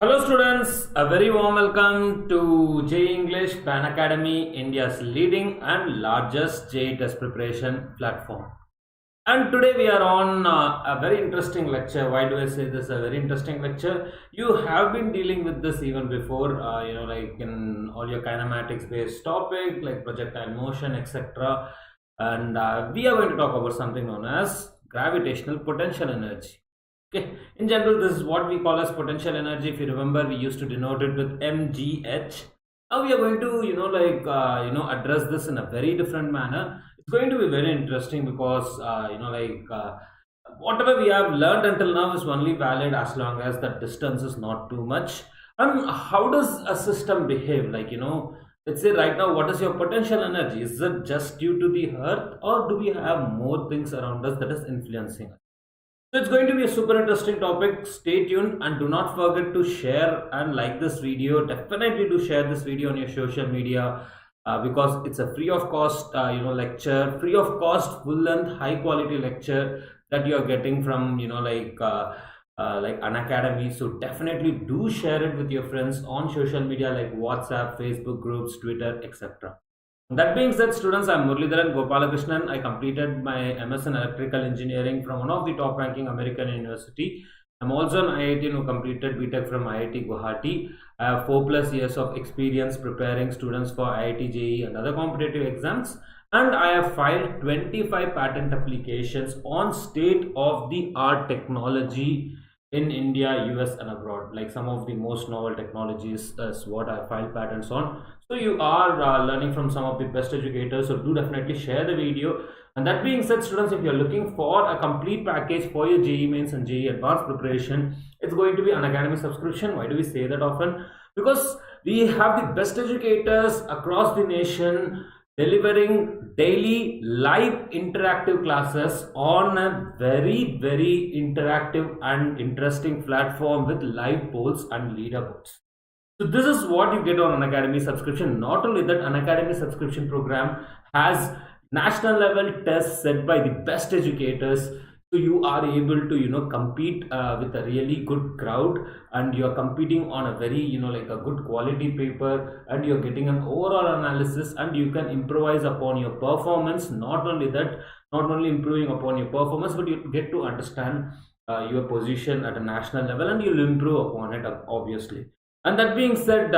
Hello students, a very warm welcome to JEE English Unacademy, India's leading and largest JEE test preparation platform. And today we are on a very interesting lecture. Why do I say this a very interesting lecture? You have been dealing with this even before, like in all your kinematics based topic like projectile motion, etc. And we are going to talk about something known as gravitational potential energy. Okay, in general, this is what we call as potential energy. If you remember, we used to denote it with mgh. Now we are going to, address this in a very different manner. It's going to be very interesting because, whatever we have learned until now is only valid as long as the distance is not too much. And how does a system behave? Let's say right now, what is your potential energy? Is it just due to the Earth, or do we have more things around us that is influencing us? So it's going to be a super interesting topic. Stay tuned and do not forget to share and like this video. Definitely do share this video on your social media because it's a free of cost lecture, free of cost, full length, high quality lecture that you are getting from Unacademy. So definitely do share it with your friends on social media like WhatsApp, Facebook groups, Twitter, etc. That being said, students, I'm Muralidharan Gopalakrishnan. I completed my MS in Electrical Engineering from one of the top ranking American university. I'm also an IIT who completed BTech from IIT Guwahati. I have 4+ years of experience preparing students for IIT JEE and other competitive exams. And I have filed 25 patent applications on state-of-the-art technology in India, US and abroad. Like some of the most novel technologies is what I filed patents on. So you are learning from some of the best educators, so do definitely share the video. And that being said, students, if you're looking for a complete package for your JEE Mains and JEE Advanced preparation, it's going to be an Unacademy subscription. Why do we say that often? Because we have the best educators across the nation delivering daily live interactive classes on a very interactive and interesting platform with live polls and leaderboards. So this is what you get on Unacademy subscription. Not only that, Unacademy subscription program has national level tests set by the best educators. So you are able to compete with a really good crowd, and you are competing on a very a good quality paper, and you're getting an overall analysis, and you can improvise upon your performance. Not only that, not only improving upon your performance, but you get to understand your position at a national level, and you'll improve upon it obviously. And that being said,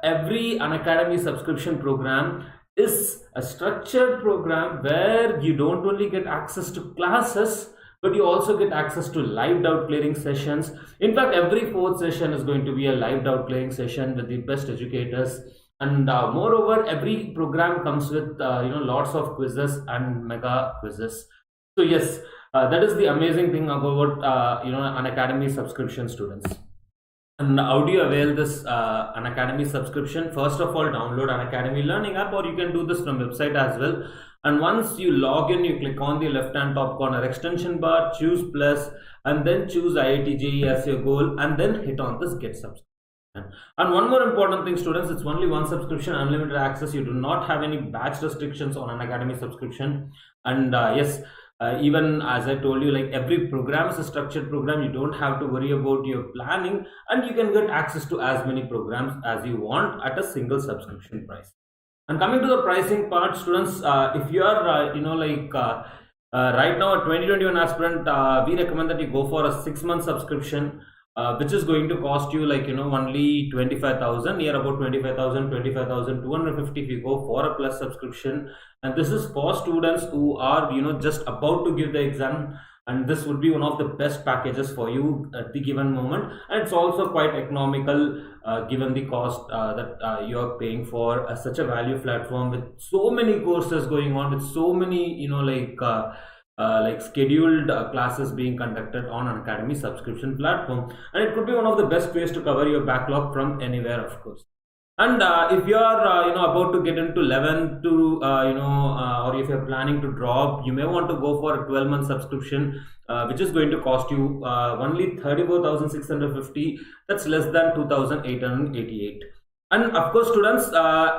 every Unacademy subscription program is a structured program where you don't only get access to classes, but you also get access to live doubt clearing sessions. In fact, every fourth session is going to be a live doubt clearing session with the best educators. And moreover, every program comes with lots of quizzes and mega quizzes. So yes, that is the amazing thing about Unacademy subscription, students. And how do you avail this Unacademy subscription? First of all, download Unacademy Learning app, or you can do this from website as well. And once you log in, you click on the left hand top corner extension bar, choose plus, and then choose IIT JEE as your goal, and then hit on this get subscription. And one more important thing, students, it's only one subscription, unlimited access. You do not have any batch restrictions on Unacademy subscription. And yes, even as I told you, like every program is a structured program. You don't have to worry about your planning, and you can get access to as many programs as you want at a single subscription price. And coming to the pricing part, students, if you are right now a 2021 aspirant, we recommend that you go for a 6-month subscription, which is going to cost you only 25,000, near about 25,250 if you go for a plus subscription. And this is for students who are just about to give the exam, and this would be one of the best packages for you at the given moment. And it's also quite economical given the cost that you are paying for such a value platform with so many courses going on, with so many scheduled classes being conducted on an Unacademy subscription platform. And it could be one of the best ways to cover your backlog from anywhere, of course. And if you are about to get into 11th to or if you're planning to drop, you may want to go for a 12-month subscription, which is going to cost you only 34,650. That's less than 2,888. And of course, students,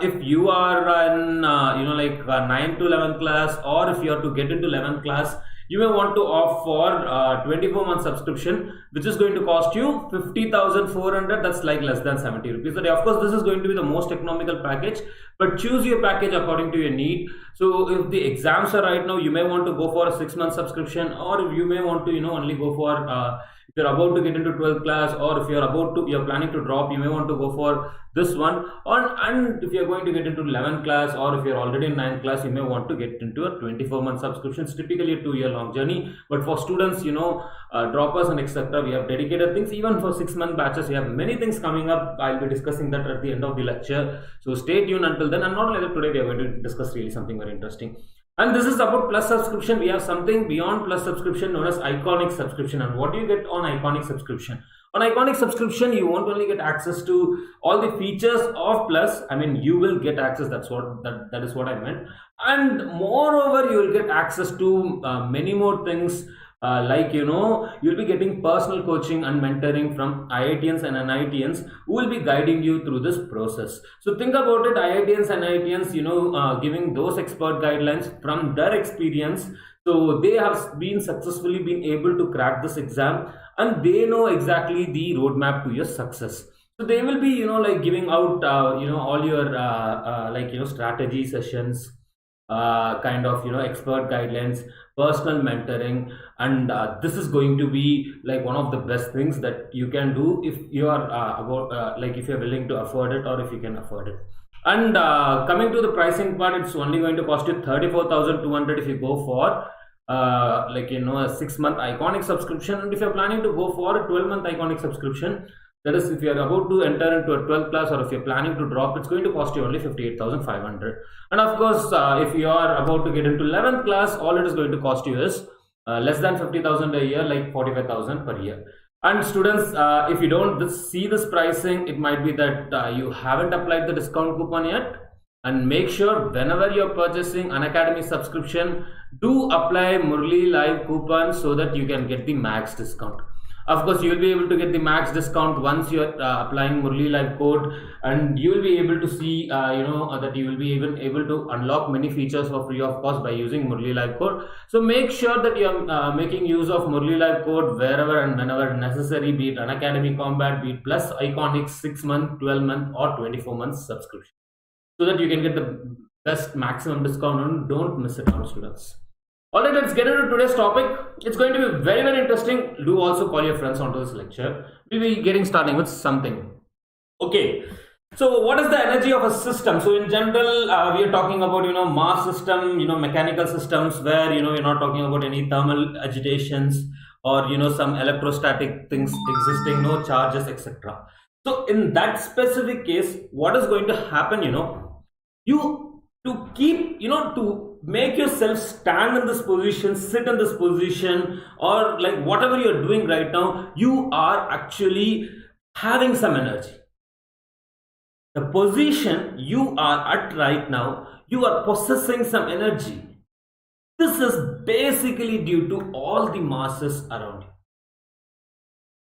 if you are in 9th to 11th class, or if you are to get into 11th class, you may want to opt for 24-month subscription, which is going to cost you 50,400. That's like less than 70 rupees a day. Of course, this is going to be the most economical package, but choose your package according to your need. So if the exams are right now, you may want to go for a 6-month subscription, or if you may want to only go for if you're about to get into 12th class, or if you're planning to drop, you may want to go for this one. And if you're going to get into 11th class, or if you're already in 9th class, you may want to get into a 24-month subscription. It's typically a 2-year-long journey, but for students, droppers and etc., we have dedicated things. Even for 6-month batches, we have many things coming up. I'll be discussing that at the end of the lecture, so stay tuned until then. And not only that, today we are going to discuss really something very interesting. And this is about plus subscription. We have something beyond plus subscription known as iconic subscription. And what do you get on iconic subscription? On iconic subscription, you won't only get access to all the features of plus. I mean, you will get access. That is what I meant. And moreover, you will get access to many more things. You'll be getting personal coaching and mentoring from IITians and NITians who will be guiding you through this process. So think about it, IITians and NITians, giving those expert guidelines from their experience. So they have successfully been able to crack this exam, and they know exactly the roadmap to your success. So they will be, giving out, all your, strategy sessions, expert guidelines, personal mentoring, and this is going to be like one of the best things that you can do if you are if you're willing to afford it, or if you can afford it. And coming to the pricing part, it's only going to cost you 34,200 if you go for a 6-month iconic subscription. And if you're planning to go for a 12-month iconic subscription, that is, if you are about to enter into a 12th class, or if you're planning to drop, it's going to cost you only 58,500. And of course, if you are about to get into 11th class, all it is going to cost you is less than 50,000 a year, like 45,000 per year. And students, if you don't see this pricing, it might be that you haven't applied the discount coupon yet. And make sure whenever you're purchasing Unacademy subscription, do apply Murli Live coupon so that you can get the max discount. Of course, you will be able to get the max discount once you are applying Murli Live code, and you will be able to see, that you will be even able to unlock many features for free of cost by using Murli Live code. So make sure that you are making use of Murli Live code wherever and whenever necessary, be it Unacademy Combat, be it Plus Iconic 6-month, 12-month, or 24-month subscription, so that you can get the best maximum discount, and don't miss it out, students. Alright, let's get into today's topic. It's going to be very, very interesting. Do also call your friends onto this lecture. We'll be starting with something. Okay, so what is the energy of a system? So in general, we are talking about, mass system, mechanical systems where, we're not talking about any thermal agitations or, some electrostatic things existing, no charges, etc. So in that specific case, what is going to happen, to make yourself stand in this position, sit in this position, or like whatever you're doing right now, you are actually having some energy. The position you are at right now, you are possessing some energy. This is basically due to all the masses around you.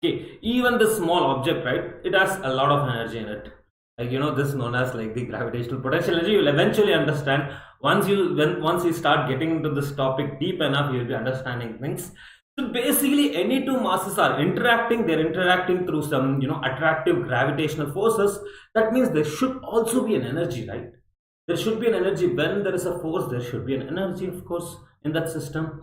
Okay, even this small object, right, it has a lot of energy in it. Like, this is known as like the gravitational potential energy. You will eventually understand once you start getting into this topic deep enough, you will be understanding things. So basically, any two masses are interacting. They're interacting through some attractive gravitational forces. That means there should also be an energy, right? There should be an energy. When there is a force, there should be an energy, of course, in that system.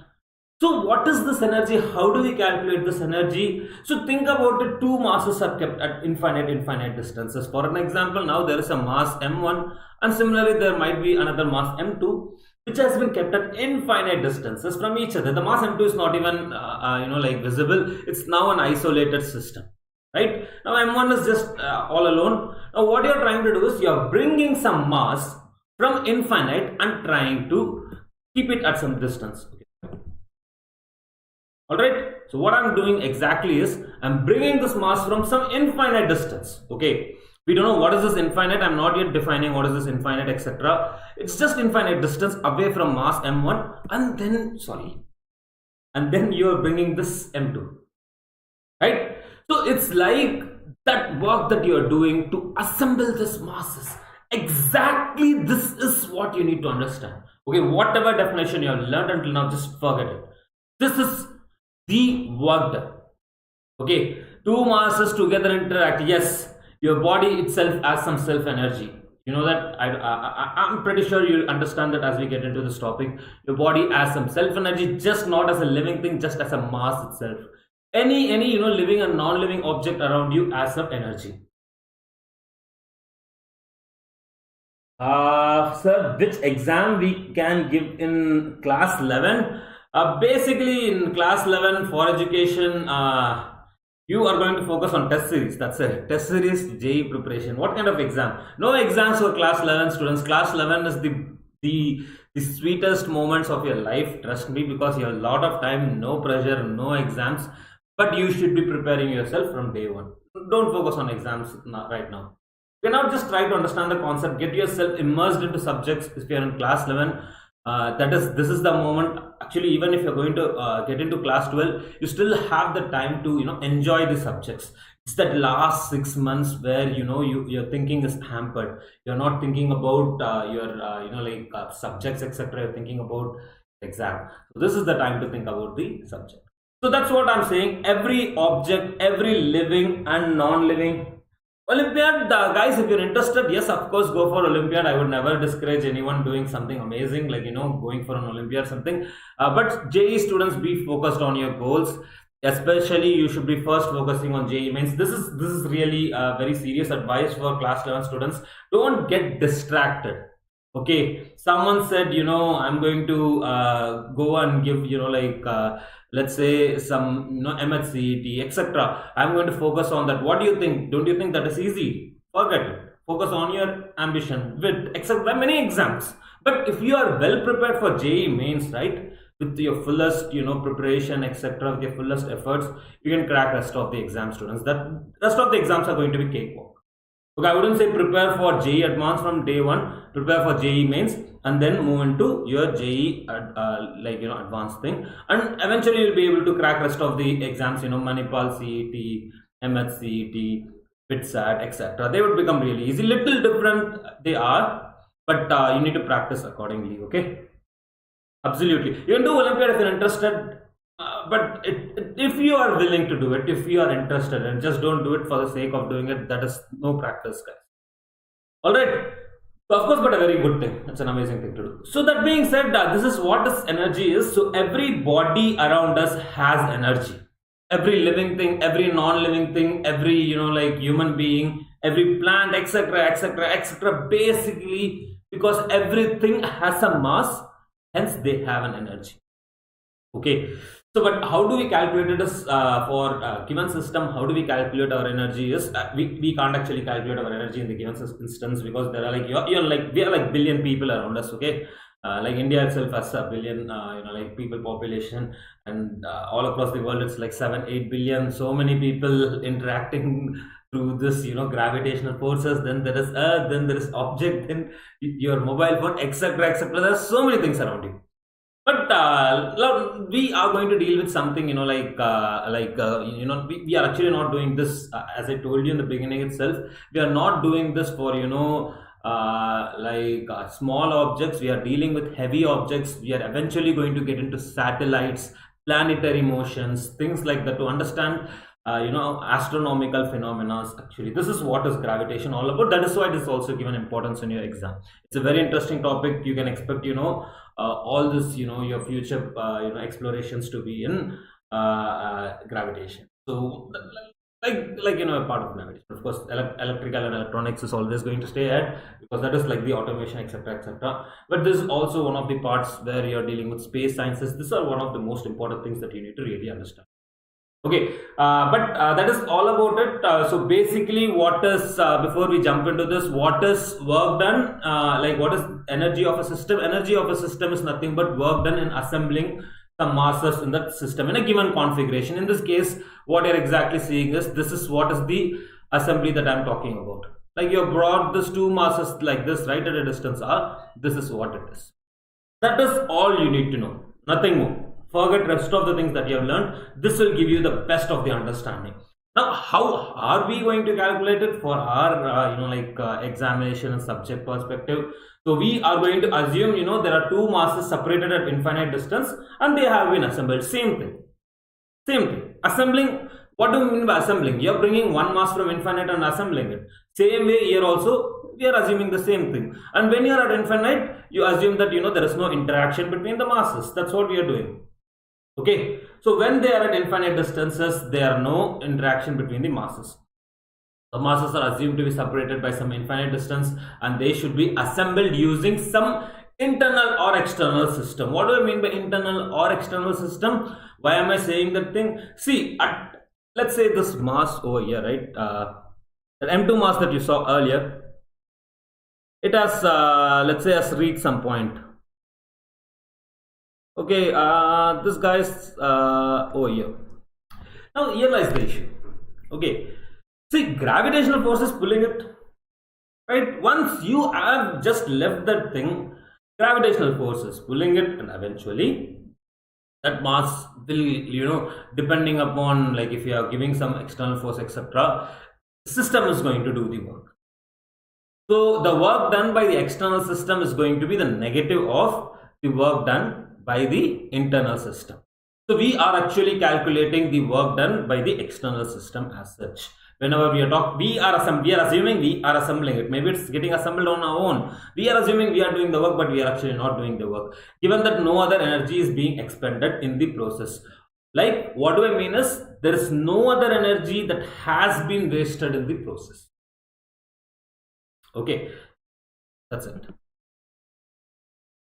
So what is this energy? How do we calculate this energy? So think about it, two masses are kept at infinite distances. For an example, now there is a mass m1, and similarly there might be another mass m2 which has been kept at infinite distances from each other. The mass m2 is not even visible. It's now an isolated system, right? Now m1 is just all alone. Now what you're trying to do is you're bringing some mass from infinite and trying to keep it at some distance. Alright, so what I'm doing exactly is I'm bringing this mass from some infinite distance. Okay, we don't know what is this infinite. I'm not yet defining what is this infinite, etc. It's just infinite distance away from mass m1, and then you are bringing this m2, right? So it's like that work that you are doing to assemble this masses. Exactly, this is what you need to understand. Okay, whatever definition you have learned until now, just forget it. This is the work done. Okay, two masses together interact. Yes, your body itself has some self energy. You know that I'm pretty sure you understand that as we get into this topic. Your body has some self energy, just not as a living thing, just as a mass itself. Any living and non-living object around you has some energy. Sir, which exam we can give in class 11? Basically, in class 11 for education, you are going to focus on test series. That's it. Test series, JEE preparation. What kind of exam? No exams for class 11 students. Class 11 is the sweetest moments of your life. Trust me, because you have a lot of time, no pressure, no exams. But you should be preparing yourself from day one. Don't focus on exams right now. You cannot just try to understand the concept. Get yourself immersed into subjects. If you are in class 11, this is the moment. Actually, even if you're going to get into class 12, you still have the time to enjoy the subjects. It's that last 6 months where your thinking is hampered. You're not thinking about your subjects, etc. You're thinking about exam. So this is the time to think about the subject. So that's what I'm saying. Every object, every living and non-living Olympiad, guys, if you're interested, yes, of course, go for Olympiad. I would never discourage anyone doing something amazing, like, going for an Olympiad or something. But JEE students, be focused on your goals. Especially, you should be first focusing on JEE Mains. This is really very serious advice for class 11 students. Don't get distracted. Okay, someone said, I'm going to go and give, let's say some MHCET, etc. I'm going to focus on that. What do you think? Don't you think that is easy? Forget it. Focus on your ambition with except many exams. But if you are well prepared for JEE Mains, right, with your fullest preparation, etc., with your fullest efforts, you can crack rest of the exam, students. That rest of the exams are going to be cakewalk. Okay, I wouldn't say prepare for JEE Advanced from day one. Prepare for JEE Mains and then move into your JEE advanced thing, and eventually you'll be able to crack rest of the exams. Manipal CET, MHCET, PITSAT, etc. They would become really easy. Little different they are, but you need to practice accordingly. Okay, absolutely. You can do Olympiad if you're interested. But if you are willing to do it, if you are interested, and just don't do it for the sake of doing it, that is no practice, guys. All right. So of course, but a very good thing. It's an amazing thing to do. So that being said, this is what this energy is. So every body around us has energy. Every living thing, every non-living thing, every human being, every plant, etc., etc., etc. Basically, because everything has a mass, hence they have an energy. Okay, so but how do we calculate this for given system? How do we calculate our energy? Is we can't actually calculate our energy in the given instance, because there are we are like billion people around us. Okay, like India itself has a billion people population, and all across the world it's like 7-8 billion. So many people interacting through this gravitational forces. Then there is earth, then there is object, then your mobile phone, etc., etc. There are so many things around you. But we are going to deal with something, we are actually not doing this, as I told you in the beginning itself. We are not doing this for, small objects. We are dealing with heavy objects. We are eventually going to get into satellites, planetary motions, things like that, to understand astronomical phenomena. Actually, this is what is gravitation all about. That is why it is also given importance in your exam. It's a very interesting topic. You can expect all this your future explorations to be in gravitation. So a part of gravitation. Of course, electrical and electronics is always going to stay ahead, because that is like the automation, etc., etc. But this is also one of the parts where you're dealing with space sciences. These are one of the most important things that you need to really understand. Okay, but that is all about it. So basically, what is before we jump into this, what is work done? What is energy of a system? Energy of a system is nothing but work done in assembling some masses in that system in a given configuration. In this case, what you're exactly seeing is this is what is the assembly that I'm talking about. Like you brought these two masses like this right at a distance R. This is what it is. That is all you need to know. Nothing more. Forget rest of the things that you have learned. This will give you the best of the understanding. Now, how are we going to calculate it for our examination and subject perspective? So we are going to assume, there are two masses separated at infinite distance and they have been assembled. Same thing. Same thing. Assembling. What do you mean by assembling? You are bringing one mass from infinite and assembling it. Same way here also, we are assuming the same thing. And when you are at infinite, you assume that, there is no interaction between the masses. That's what we are doing. Okay. So when they are at infinite distances, there are no interaction between the masses. The masses are assumed to be separated by some infinite distance and they should be assembled using some internal or external system. What do I mean by internal or external system? Why am I saying that thing? See, let's say this mass over here, right? The M2 mass that you saw earlier, it has, let's say, has reached some point. Okay, this guy's over here. Now, here lies the issue. Okay, see, gravitational force is pulling it, right? Once you have just left that thing, gravitational force is pulling it, and eventually that mass will, depending upon, like, if you are giving some external force, etc., the system is going to do the work. So the work done by the external system is going to be the negative of the work done by the internal system. So we are actually calculating the work done by the external system as such. Whenever we are talking, we are assuming we are assembling it. Maybe it's getting assembled on our own. We are assuming we are doing the work, but we are actually not doing the work, given that no other energy is being expended in the process. Like, what do I mean is, there is no other energy that has been wasted in the process. Okay, that's it.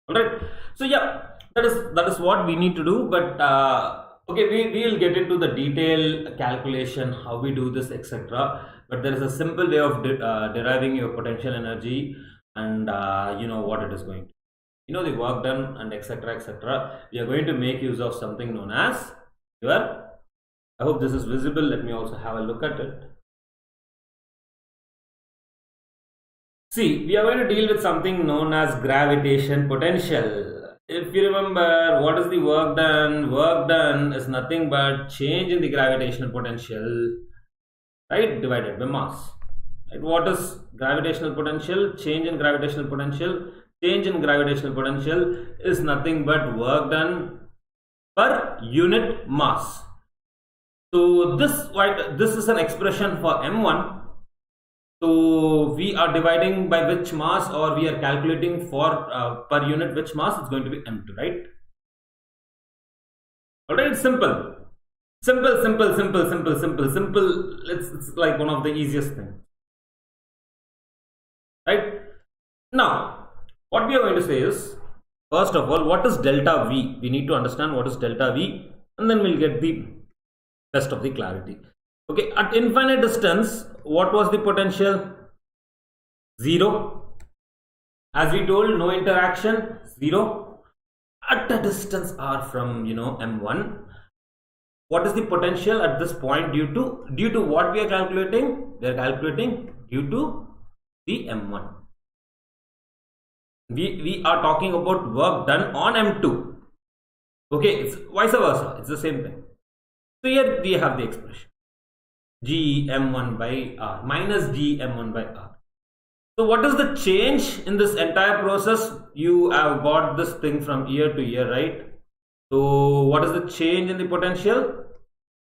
All right. So yeah, that is what we need to do. But okay, we will get into the detailed calculation, how we do this, etc. But there is a simple way of deriving your potential energy, and what it is going to, the work done, and etc, etc. We are going to make use of something known as your, I hope this is visible. Let me also have a look at it. See, we are going to deal with something known as gravitation potential. If you remember, what is the work done? Work done is nothing but change in the gravitational potential, right, divided by mass. Right? What is gravitational potential? Change in gravitational potential. Change in gravitational potential is nothing but work done per unit mass. So this is an expression for M1. So we are dividing by which mass, or we are calculating for per unit which mass. It's going to be M2, right? Alright, it's simple. Simple. It's like one of the easiest things. Right? Now, what we are going to say is, first of all, what is delta V? We need to understand what is delta V, and then we'll get the rest of the clarity. Okay, at infinite distance, what was the potential? 0. As we told, no interaction, 0. At a distance r from M1, what is the potential at this point due to what we are calculating? We are calculating due to the M1. We are talking about work done on M2. Okay, it's vice versa. It's the same thing. So here we have the expression. G M1 by R minus G M1 by R. So what is the change in this entire process? You have got this thing from year to year, right? So what is the change in the potential?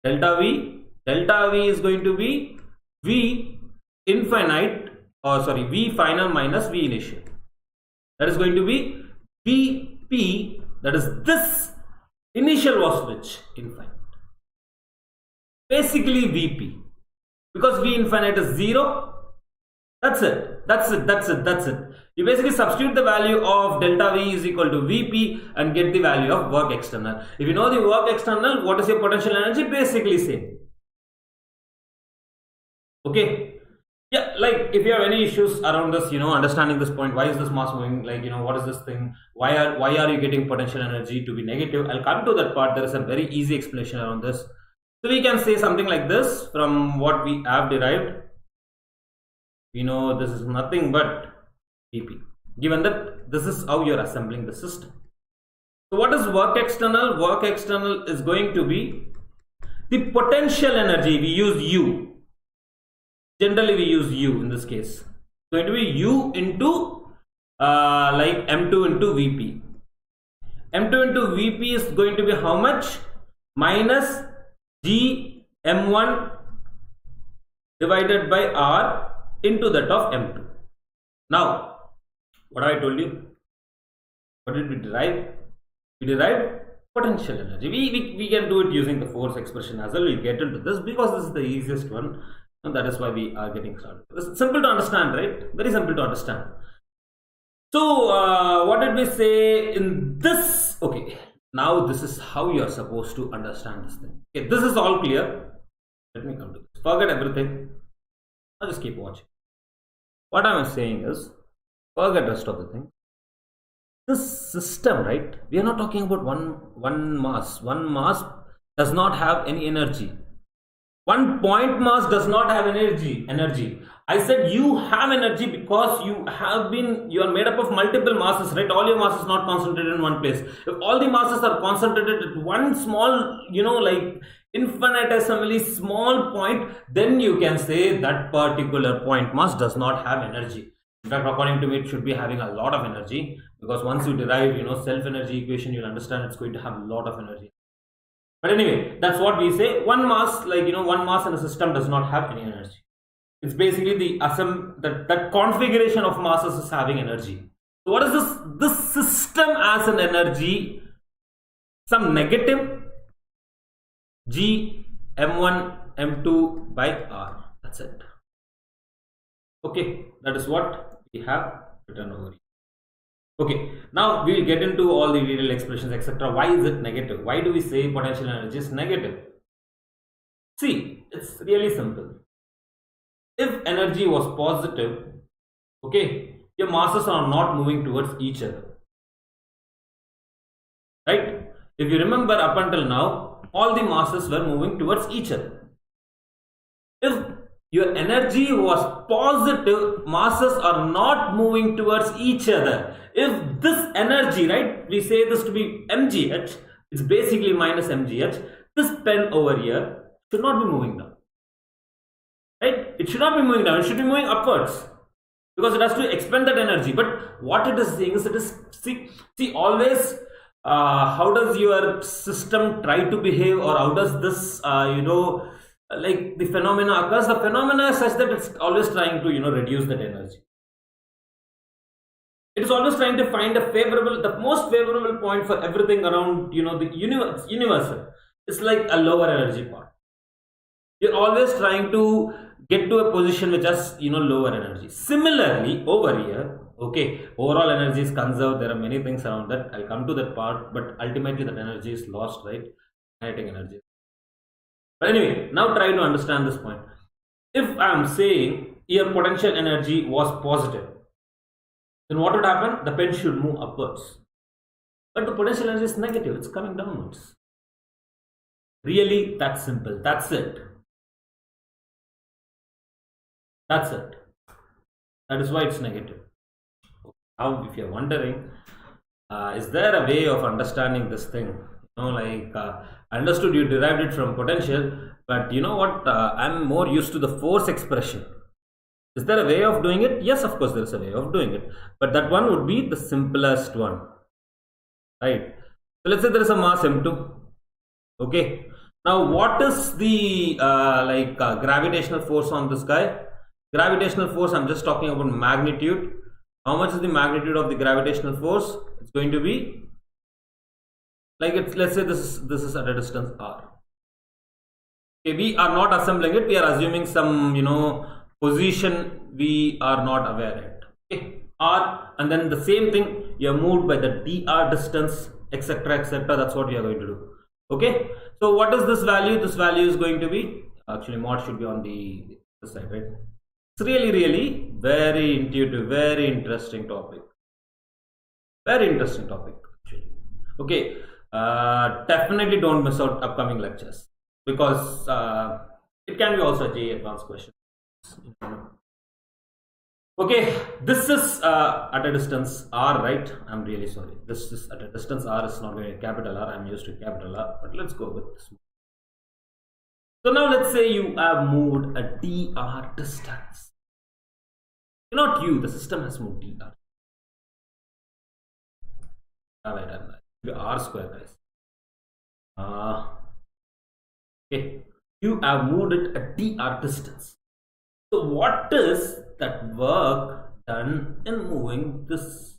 Delta V. Delta V is going to be V infinite, or sorry, V final minus V initial. That is going to be Vp, that is this initial was which? Infinite. Basically Vp. Because V infinite is 0, that's it. You basically substitute the value of delta V is equal to Vp and get the value of work external. If you know the work external, what is your potential energy? Basically same. Okay. Yeah, like if you have any issues around this, understanding this point, why is this mass moving? Like, what is this thing? Why are you getting potential energy to be negative? I'll come to that part. There is a very easy explanation around this. So we can say something like this from what we have derived. This is nothing but Vp, given that this is how you're assembling the system. So what is work external? Work external is going to be The potential energy, we use U. Generally, we use U in this case. So it will be U into like M2 into Vp. M2 into Vp is going to be how much? Minus G M1 divided by R into that of M2. Now, what have I told you? What did we derive? We derived potential energy. We can do it using the force expression as well. We'll get into this because this is the easiest one, and that is why we are getting started. It's simple to understand, right? Very simple to understand. So, what did we say in this? Okay, now this is how you are supposed to understand this thing. Okay, this is all clear. Let me come to this. Forget everything. I'll just keep watching. What I am saying is, forget rest of the thing. This system, right? We are not talking about one mass. One mass does not have any energy. One point mass does not have energy. I said you have energy because you are made up of multiple masses, right? All your mass is not concentrated in one place. If all the masses are concentrated at one small, like infinitesimally small point, then you can say that particular point mass does not have energy. In fact, according to me, it should be having a lot of energy, because once you derive, self-energy equation, you'll understand it's going to have a lot of energy. But anyway, that's what we say. One mass, one mass in a system does not have any energy. It's basically that configuration of masses is having energy. So what is this? This system as an energy, some negative G M1 M2 by R. That's it. Okay, that is what we have written over here. Okay, now we will get into all the real expressions, etc. Why is it negative? Why do we say potential energy is negative? See, it's really simple. If energy was positive, okay, your masses are not moving towards each other, right? If you remember, up until now, all the masses were moving towards each other. If your energy was positive, masses are not moving towards each other. If this energy, right, we say this to be mgh, it's basically minus mgh. This pen over here should not be moving down, right? It should not be moving down. It should be moving upwards, because it has to expend that energy. But what it is saying is, it is see always. How does your system try to behave, or how does this like the phenomena occurs? The phenomena is such that it's always trying to reduce that energy. It is always trying to find the most favorable point for everything around the universal. It's like a lower energy part. You're always trying to get to a position which has lower energy. Similarly, over here, okay, overall energy is conserved. There are many things around that. I'll come to that part, but ultimately that energy is lost, right? Kinetic energy. But anyway, now try to understand this point. If I am saying your potential energy was positive, then what would happen? The pen should move upwards. But the potential energy is negative. It's coming downwards. Really, that's simple. That's it. That's it. That is why it's negative. Now, if you're wondering, is there a way of understanding this thing? I understood you derived it from potential, but you know what? I'm more used to the force expression. Is there a way of doing it? Yes, of course, there is a way of doing it, but that one would be the simplest one, right? So let's say there is a mass m2. Okay. Now, what is the gravitational force on this guy? Gravitational force, I'm just talking about magnitude. How much is the magnitude of the gravitational force? It's going to be let's say this is at a distance r. Okay, we are not assembling it. We are assuming some position we are not aware yet. Okay, r, and then the same thing, you are moved by the dr distance, etc., etc. That's what we are going to do. Okay, so what is this value? This value is going to be, actually mod should be on the side, right? It's really very intuitive, very interesting topic. Very interesting topic, actually. Okay, definitely don't miss out upcoming lectures, because it can be also a JEE advanced question. Okay, this is at a distance r, right? I'm really sorry. This is at a distance r, is not going to be capital R. I'm used to capital R, but let's go with this. So now let's say you have moved a dr distance. Not you, the system has moved dr. Have I done that? It will be r square, guys. Okay, you have moved it a dr distance. So what is that work done in moving this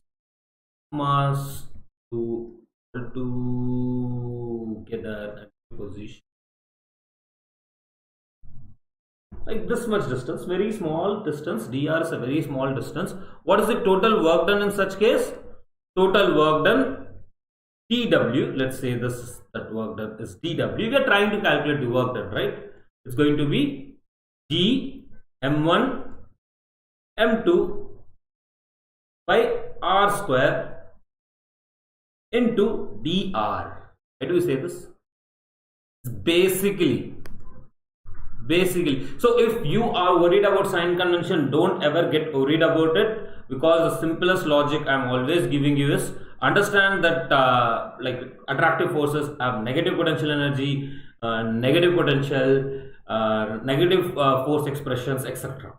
mass together at position? Like this much distance, very small distance. Dr is a very small distance. What is the total work done in such case? Total work done dw. Let's say that work done is dw. We are trying to calculate the work done, right? It's going to be g m1 m2 by r square into dr. Why do we say this? Basically, so if you are worried about sign convention, don't ever get worried about it, because the simplest logic I'm always giving you is understand that like attractive forces have negative potential energy, negative potential, negative force expressions, etc.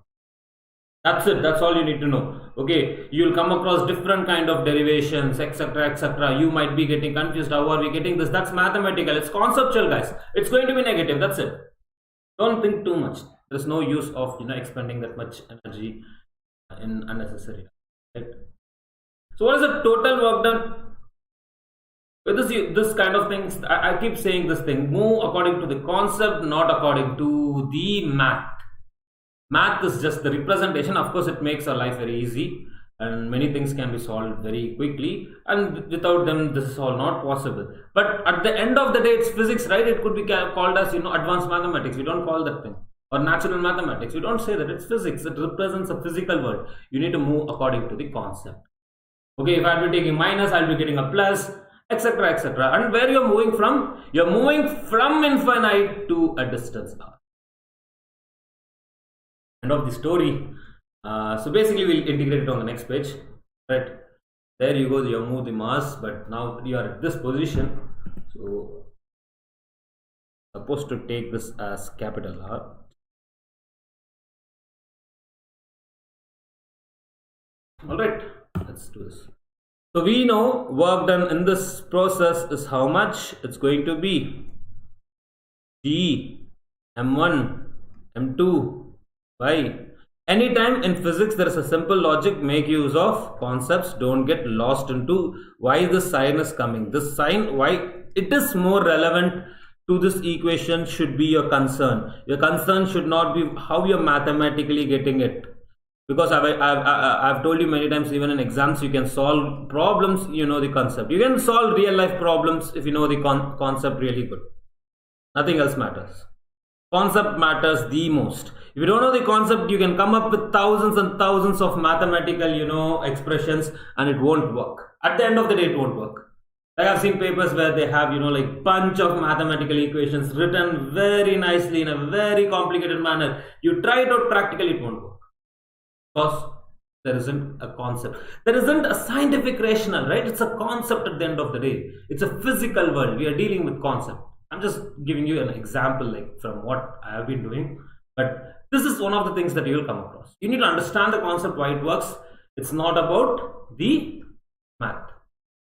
That's it. That's all you need to know. Okay, you will come across different kind of derivations, etc., etc. You might be getting confused. How are we getting this? That's mathematical. It's conceptual, guys. It's going to be negative. That's it. Don't think too much. There's no use of expending that much energy in unnecessary. Right? So what is the total work done? With this kind of things, I keep saying this thing: move according to the concept, not according to the math. Math is just the representation. Of course, it makes our life very easy, and many things can be solved very quickly, and without them this is all not possible. But at the end of the day, it's physics, right? It could be called as advanced mathematics. We don't call that thing, or natural mathematics. We don't say that. It's physics. It represents a physical world. You need to move according to the concept. Okay, if I'll be taking minus, I'll be getting a plus, etc., etc. And where you're moving from? You're moving from infinite to a distance r. End of the story. So basically we'll integrate it on the next page, right? There you go, you move the mass, but now you are at this position, so supposed to take this as capital R. All right, let's do this. So we know work done in this process is how much? It's going to be g m1 m2 by, anytime in physics there is a simple logic, make use of concepts, don't get lost into why this sign is coming. This sign, why it is more relevant to this equation should be your concern. Your concern should not be how you're mathematically getting it, because I've told you many times, even in exams you can solve problems, you know the concept. You can solve real life problems if you know the concept really good. Nothing else matters. Concept matters the most. If you don't know the concept, you can come up with thousands and thousands of mathematical, expressions, and it won't work. At the end of the day, it won't work. Like I've seen papers where they have, like bunch of mathematical equations written very nicely in a very complicated manner. You try it out practically, it won't work. Because there isn't a concept. There isn't a scientific rationale, right? It's a concept at the end of the day. It's a physical world. We are dealing with concept. I'm just giving you an example like from what I have been doing, but this is one of the things that you will come across. You need to understand the concept, why it works. It's not about the math.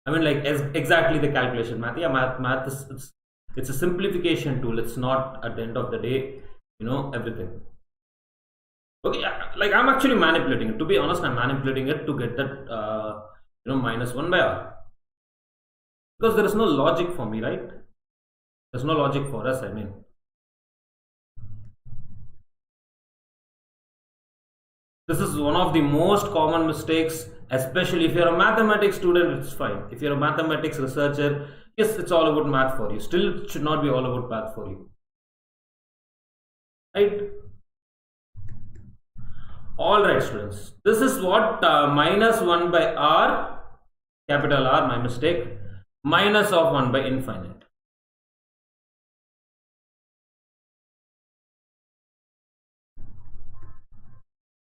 I mean, like exactly the calculation math. Yeah, math is it's a simplification tool. It's not at the end of the day, everything. Okay, like I'm actually manipulating it. To be honest, I'm manipulating it to get that minus 1 by r, because there is no logic for me, right? There's no logic for us, I mean. This is one of the most common mistakes, especially if you're a mathematics student, it's fine. If you're a mathematics researcher, yes, it's all about math for you. Still, it should not be all about math for you. Right? Alright, students. This is what minus 1 by r, capital R, my mistake, minus of 1 by infinite.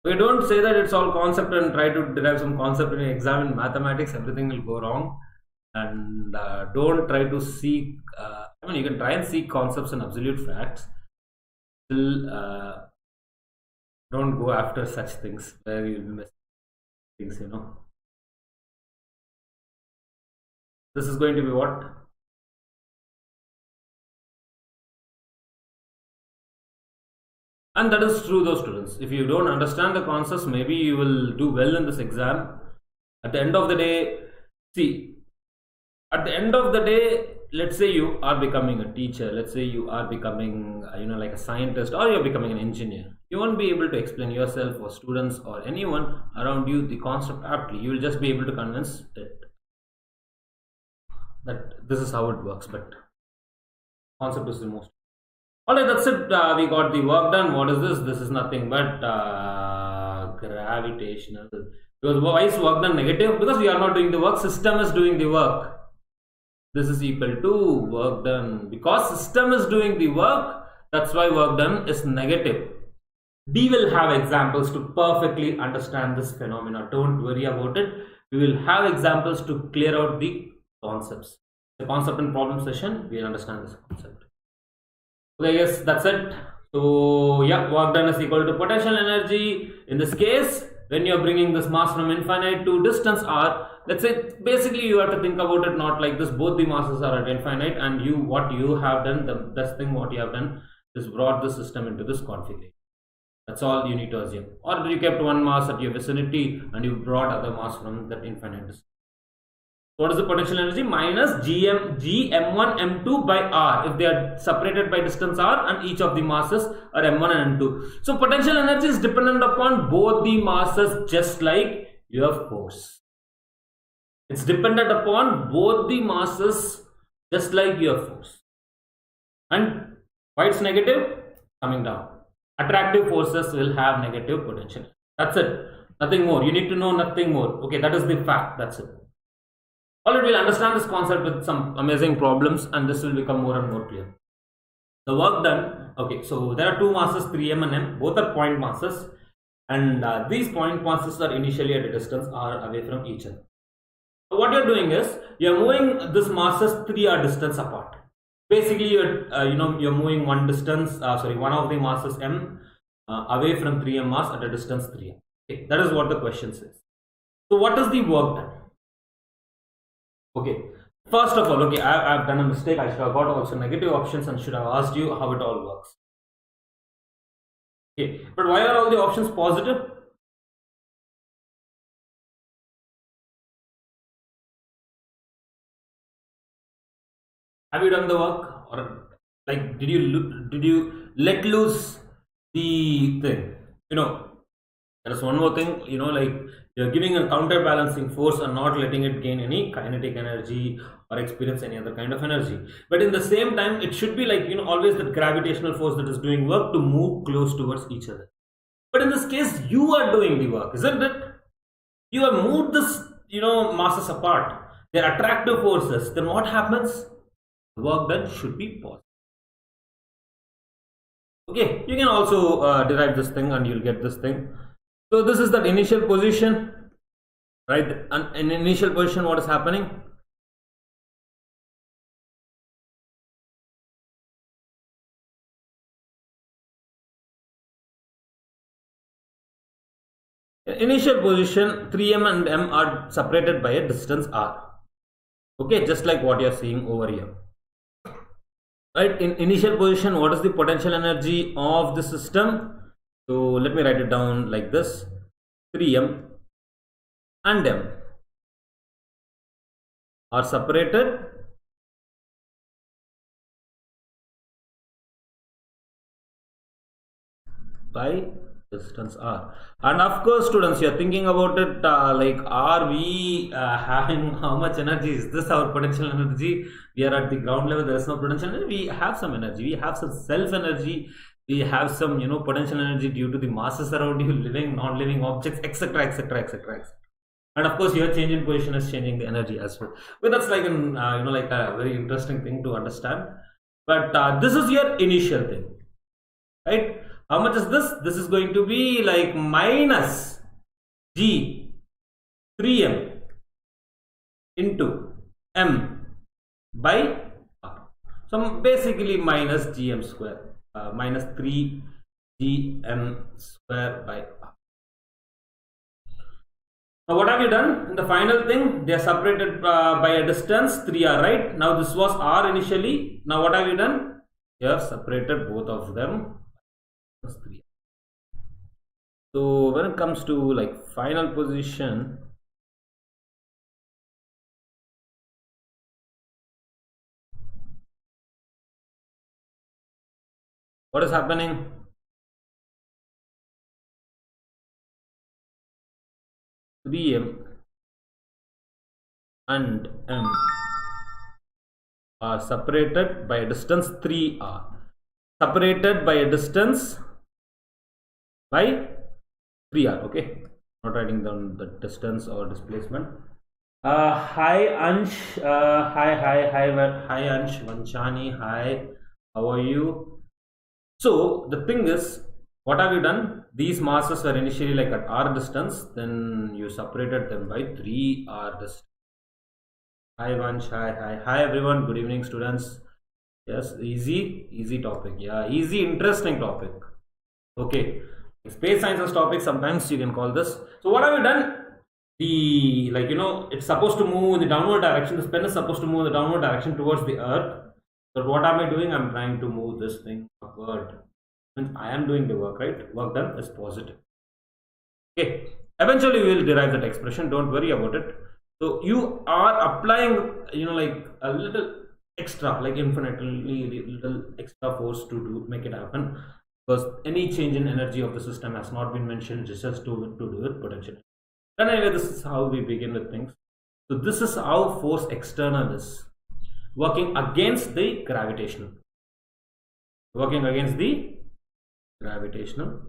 We don't say that it's all concept and try to derive some concept in an exam in mathematics, everything will go wrong. And don't try to seek, you can try and seek concepts and absolute facts, still don't go after such things where you'll miss things, you know. This is going to be what? And that is true, those students. If you don't understand the concepts, maybe you will do well in this exam. At the end of the day, see, at the end of the day, let's say you are becoming a teacher, let's say you are becoming, like a scientist, or you're becoming an engineer. You won't be able to explain yourself or students or anyone around you the concept aptly. You will just be able to convince it that this is how it works, but concept is the most. Alright, that's it. We got the work done. What is this? This is nothing but gravitational. Because why is work done negative? Because we are not doing the work, system is doing the work. This is equal to work done. Because system is doing the work, that's why work done is negative. We will have examples to perfectly understand this phenomena. Don't worry about it. We will have examples to clear out the concepts. The concept and problem session, we will understand this concept. Okay, yes, that's it. So yeah, work done is equal to potential energy. In this case, when you're bringing this mass from infinite to distance r, let's say basically you have to think about it not like this. Both the masses are at infinite, and what you have done, the best thing what you have done is brought the system into this configuration. That's all you need to assume. Or you kept one mass at your vicinity and you brought other mass from that infinite distance. What is the potential energy? Minus Gm, Gm1, M2 by R, if they are separated by distance R and each of the masses are M1 and M2. So potential energy is dependent upon both the masses, just like your force. It's dependent upon both the masses, just like your force. And why it's negative? Coming down. Attractive forces will have negative potential. That's it. Nothing more. You need to know nothing more. Okay, that is the fact. That's it. Alright, we'll understand this concept with some amazing problems, and this will become more and more clear. The work done. Okay, so there are two masses, 3m and m. Both are point masses, and these point masses are initially at a distance r away from each other. So what you're doing is you're moving this masses 3r distance apart. Basically, you're moving one distance. One of the masses m away from 3m mass at a distance 3m. Okay, that is what the question says. So what is the work done? Okay, first of all, okay, I've done a mistake. I should have got also negative options and should have asked you how it all works. Okay, but why are all the options positive? Have you done the work, or like did you let loose the thing? There is one more thing. Like you're giving a counterbalancing force and not letting it gain any kinetic energy or experience any other kind of energy. But in the same time, it should be like always that gravitational force that is doing work to move close towards each other. But in this case, you are doing the work, isn't it? You have moved this masses apart. They're attractive forces. Then what happens? The work done should be positive. Okay, you can also derive this thing and you'll get this thing. So this is that initial position, right? And in initial position, what is happening? In initial position, 3m and m are separated by a distance r. Okay, just like what you are seeing over here. Right, in initial position, what is the potential energy of the system? So let me write it down like this. 3m and m are separated by distance r. And of course, students, you are thinking about it like, are we having how much energy? Is this our potential energy? We are at the ground level, there is no potential energy. We have some energy, we have some self energy, we have some potential energy due to the masses around you, living, non-living objects, etc, etc, etc, etc. And of course, your change in position is changing the energy as well. But that's like an like a very interesting thing to understand. But this is your initial thing, right? How much is this? This is going to be like minus g 3m into m by r. So basically minus gm square. minus 3 gm square by r. Now what have you done? In the final thing, they are separated by a distance 3r, right? Now this was r initially. Now what have you done? You have separated both of them 3r. So when it comes to like final position, what is happening? M and M are separated by a distance 3r. Separated by a distance by 3r. Okay, not writing down the distance or displacement. Hi Ansh, hi Ansh, Vanchani, hi, how are you? So the thing is, what have you done? These masses were initially like at r distance, then you separated them by 3r distance. Hi Vansh, hi everyone, good evening students. Yes, easy topic. Yeah, easy, interesting topic. Okay, space sciences topic, sometimes you can call this. So what have you done? The, like, you know, it's supposed to move in the downward direction. The pen is supposed to move in the downward direction towards the earth. But what am I doing? I'm trying to move this thing upward. I am doing the work, right? Work done is positive. Okay, eventually we will derive that expression, don't worry about it. So you are applying, you know, like a little extra, like infinitely little extra force to make it happen, because any change in energy of the system has not been mentioned, just to do with potential. And anyway, this is how we begin with things. So this is how force external is working against the gravitational. Working against the gravitational.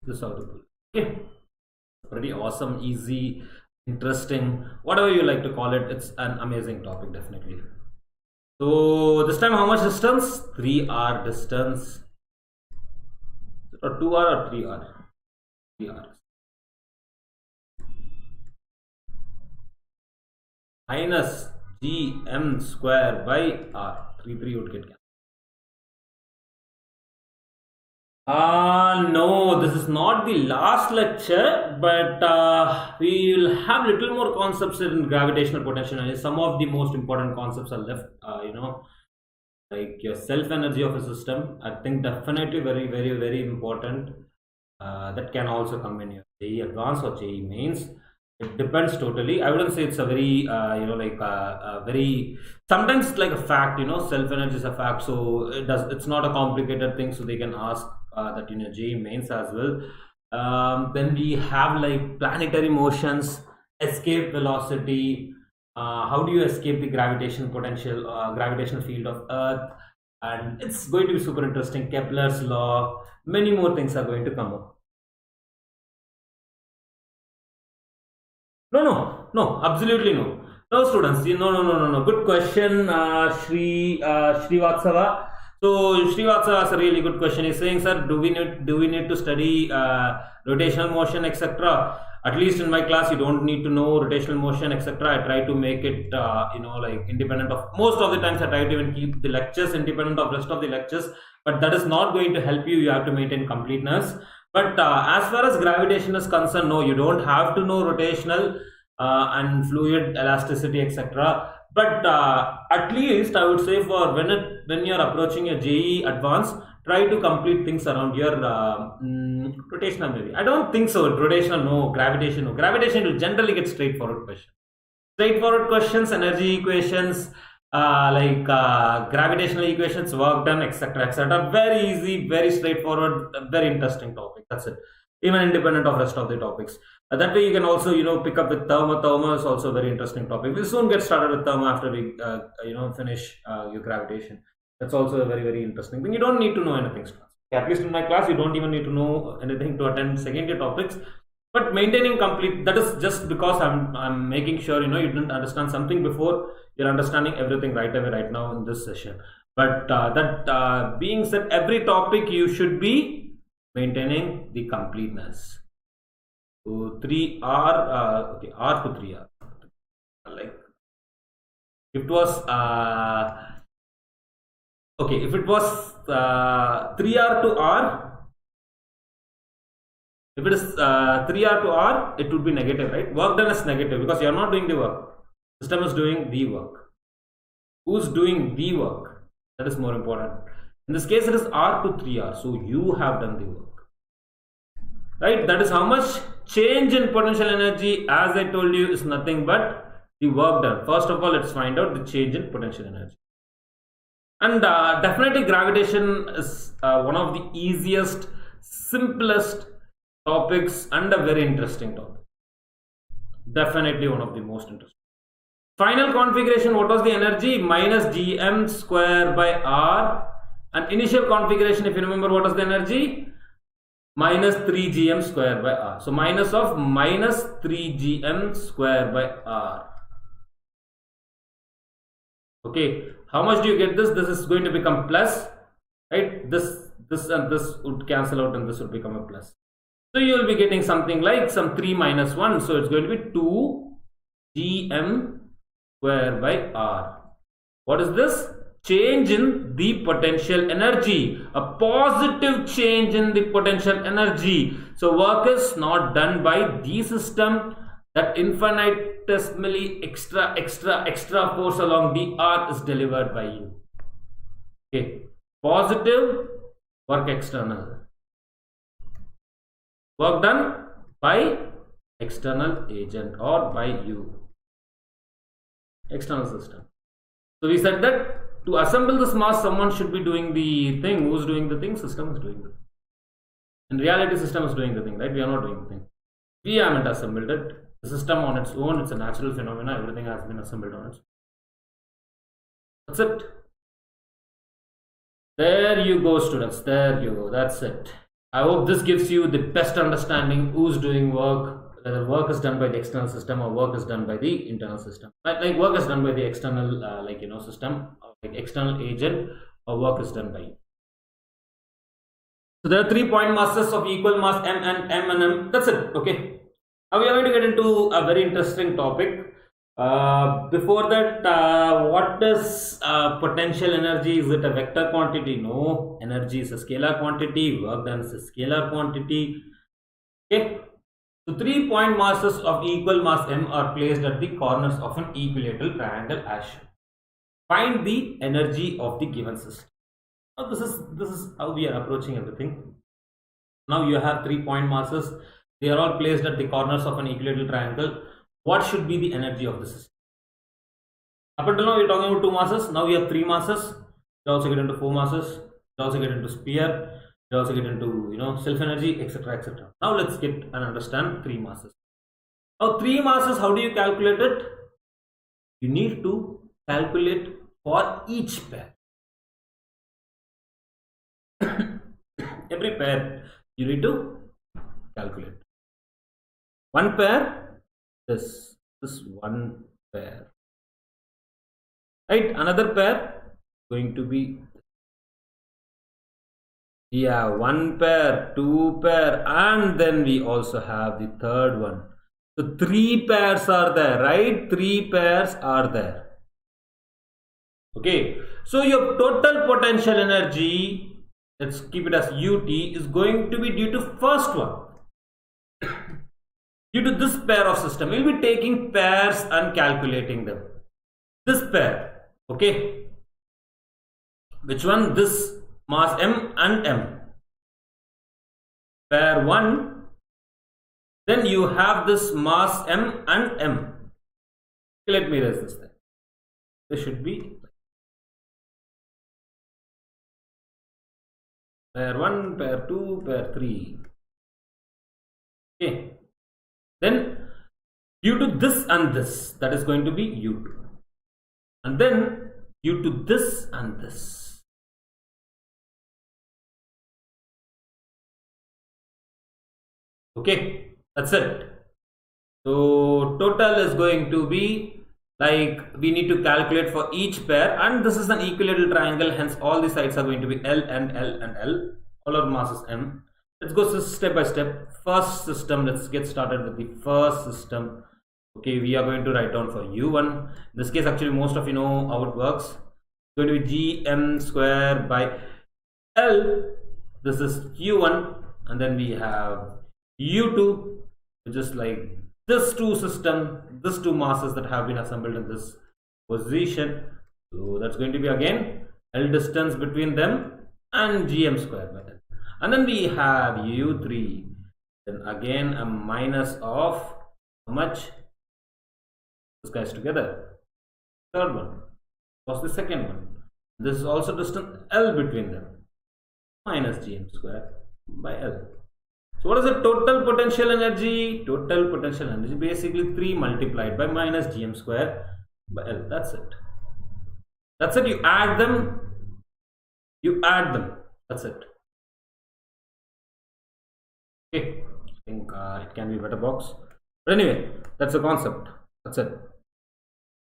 This is how to do it. Okay, pretty awesome, easy, interesting, whatever you like to call it. It's an amazing topic, definitely. So this time, how much distance? 3r distance, or 2r or 3r? 3r minus gm square by r. 3 would get cancelled. No, this is not the last lecture, but we will have little more concepts in gravitational potential. Some of the most important concepts are left, you know, like your self energy of a system. I think definitely very important. That can also come in your JEE Advanced or JEE Mains. It depends totally. I wouldn't say it's a very you know, like very, sometimes it's like a fact, you know, self energy is a fact, so it's not a complicated thing, so they can ask that in your JEE Mains as well. Then we have like planetary motions, escape velocity, how do you escape the gravitational potential, gravitational field of Earth, and it's going to be super interesting. Kepler's law, many more things are going to come up. No, absolutely no. No, students, no. Good question, Srivatsava. So Srivatsava has a really good question. He's saying, sir, do we need to study rotational motion, etc.? At least in my class, you don't need to know rotational motion, etc. I try to make it, you know, like independent of, most of the times I try to even keep the lectures independent of rest of the lectures, but that is not going to help you. You have to maintain completeness. But as far as gravitation is concerned, no, you don't have to know rotational and fluid elasticity, etc. But at least I would say, for when you are approaching your JEE Advanced, try to complete things around your rotational maybe. I don't think so. Rotational, no. Gravitation, no. Gravitation will generally get straightforward questions. Straightforward questions, energy equations, like gravitational equations, work done, etc. Very easy, very straightforward, very interesting topic. That's it. Even independent of rest of the topics. That way you can also, you know, pick up with thermo. Thermo is also a very interesting topic. We'll soon get started with thermo after we you know, finish your gravitation. That's also a very interesting thing. You don't need to know anything. At least in my class, you don't even need to know anything to attend second year topics. But maintaining complete, that is just because I'm making sure, you know, you didn't understand something before, you're understanding everything right away right now in this session. But that being said, every topic you should be maintaining the completeness. So 3R, okay, R to 3R. Like, it was Okay, if it was 3R to R, if it is 3R to R, it would be negative, right? Work done is negative because you are not doing the work. System is doing the work. Who's doing the work? That is more important. In this case, it is R to 3R. So you have done the work, right? That is how much change in potential energy, as I told you, is nothing but the work done. First of all, let's find out the change in potential energy. And definitely gravitation is one of the easiest, simplest topics and a very interesting topic. Definitely one of the most interesting. Final configuration, what was the energy? Minus gm square by r. And initial configuration, if you remember, what was the energy? Minus 3 gm square by r. So minus of minus 3 gm square by r. Okay, how much do you get this? This is going to become plus, right? This and this would cancel out and this would become a plus. So you will be getting something like some 3 minus 1. So it's going to be 2 gm square by r. What is this? Change in the potential energy. A positive change in the potential energy. So work is not done by the system. That infinitesimally extra force along the R is delivered by you. Okay, positive work external, work done by external agent or by you, external system. So we said that to assemble this mass, someone should be doing the thing. Who's doing the thing? System is doing the thing. In reality, system is doing the thing, right? We are not doing the thing. We haven't assembled it. The system on its own, it's a natural phenomena. Everything has been assembled on its own. That's it. There you go, students. There you go. That's it. I hope this gives you the best understanding who's doing work, whether work is done by the external system or work is done by the internal system. Like work is done by the external, system, or like external agent, or work is done by you. So there are 3 point masses of equal mass m and m. That's it. Okay. Now we are going to get into a very interesting topic. Before that, what is potential energy? Is it a vector quantity? No, energy is a scalar quantity. Work done is a scalar quantity. Okay, so 3 point masses of equal mass m are placed at the corners of an equilateral triangle as shown. Find the energy of the given system. Now this is how we are approaching everything. Now you have 3 point masses. They are all placed at the corners of an equilateral triangle. What should be the energy of the system? Up until now we are talking about 2 masses. Now we have 3 masses. We also get into 4 masses. We also get into sphere. We also get into self energy, etc., etc. Now let's get and understand 3 masses. Now 3 masses, how do you calculate it? You need to calculate for each pair. Every pair you need to calculate. One pair, this one pair, right? Another pair going to be, one pair, 2 pair, and then we also have the third one. So 3 pairs are there, right? 3 pairs are there. Okay, so your total potential energy, let's keep it as UT, is going to be due to first one. Due to this pair of system, we'll be taking pairs and calculating them. This pair, okay, which one? This mass m and m, pair 1. Then you have this mass m and m. Okay, let me erase this thing. This should be pair 1, pair 2, pair 3. Okay. Then due to this and this, that is going to be U2. And then due to this and this. Okay, that's it. So total is going to be, like, we need to calculate for each pair, and this is an equilateral triangle, hence all the sides are going to be L and L and L. All our mass is M. Let's go step by step. First system, let's get started with the first system. Okay, we are going to write down for U1. In this case, actually, most of you know how it works. going to be gm square by L. This is Q1, and then we have U2, which is like this two masses that have been assembled in this position. So that's going to be again L distance between them and gm square by L. And then we have U3, then again a minus of how much? This guys together. Third one was the second one. This is also distance L between them, minus gm square by L. So what is the total potential energy? Total potential energy basically 3 multiplied by minus gm square by L. That's it. That's it. You add them. That's it. Okay. I think it can be a better box. But anyway, that's the concept. That's it.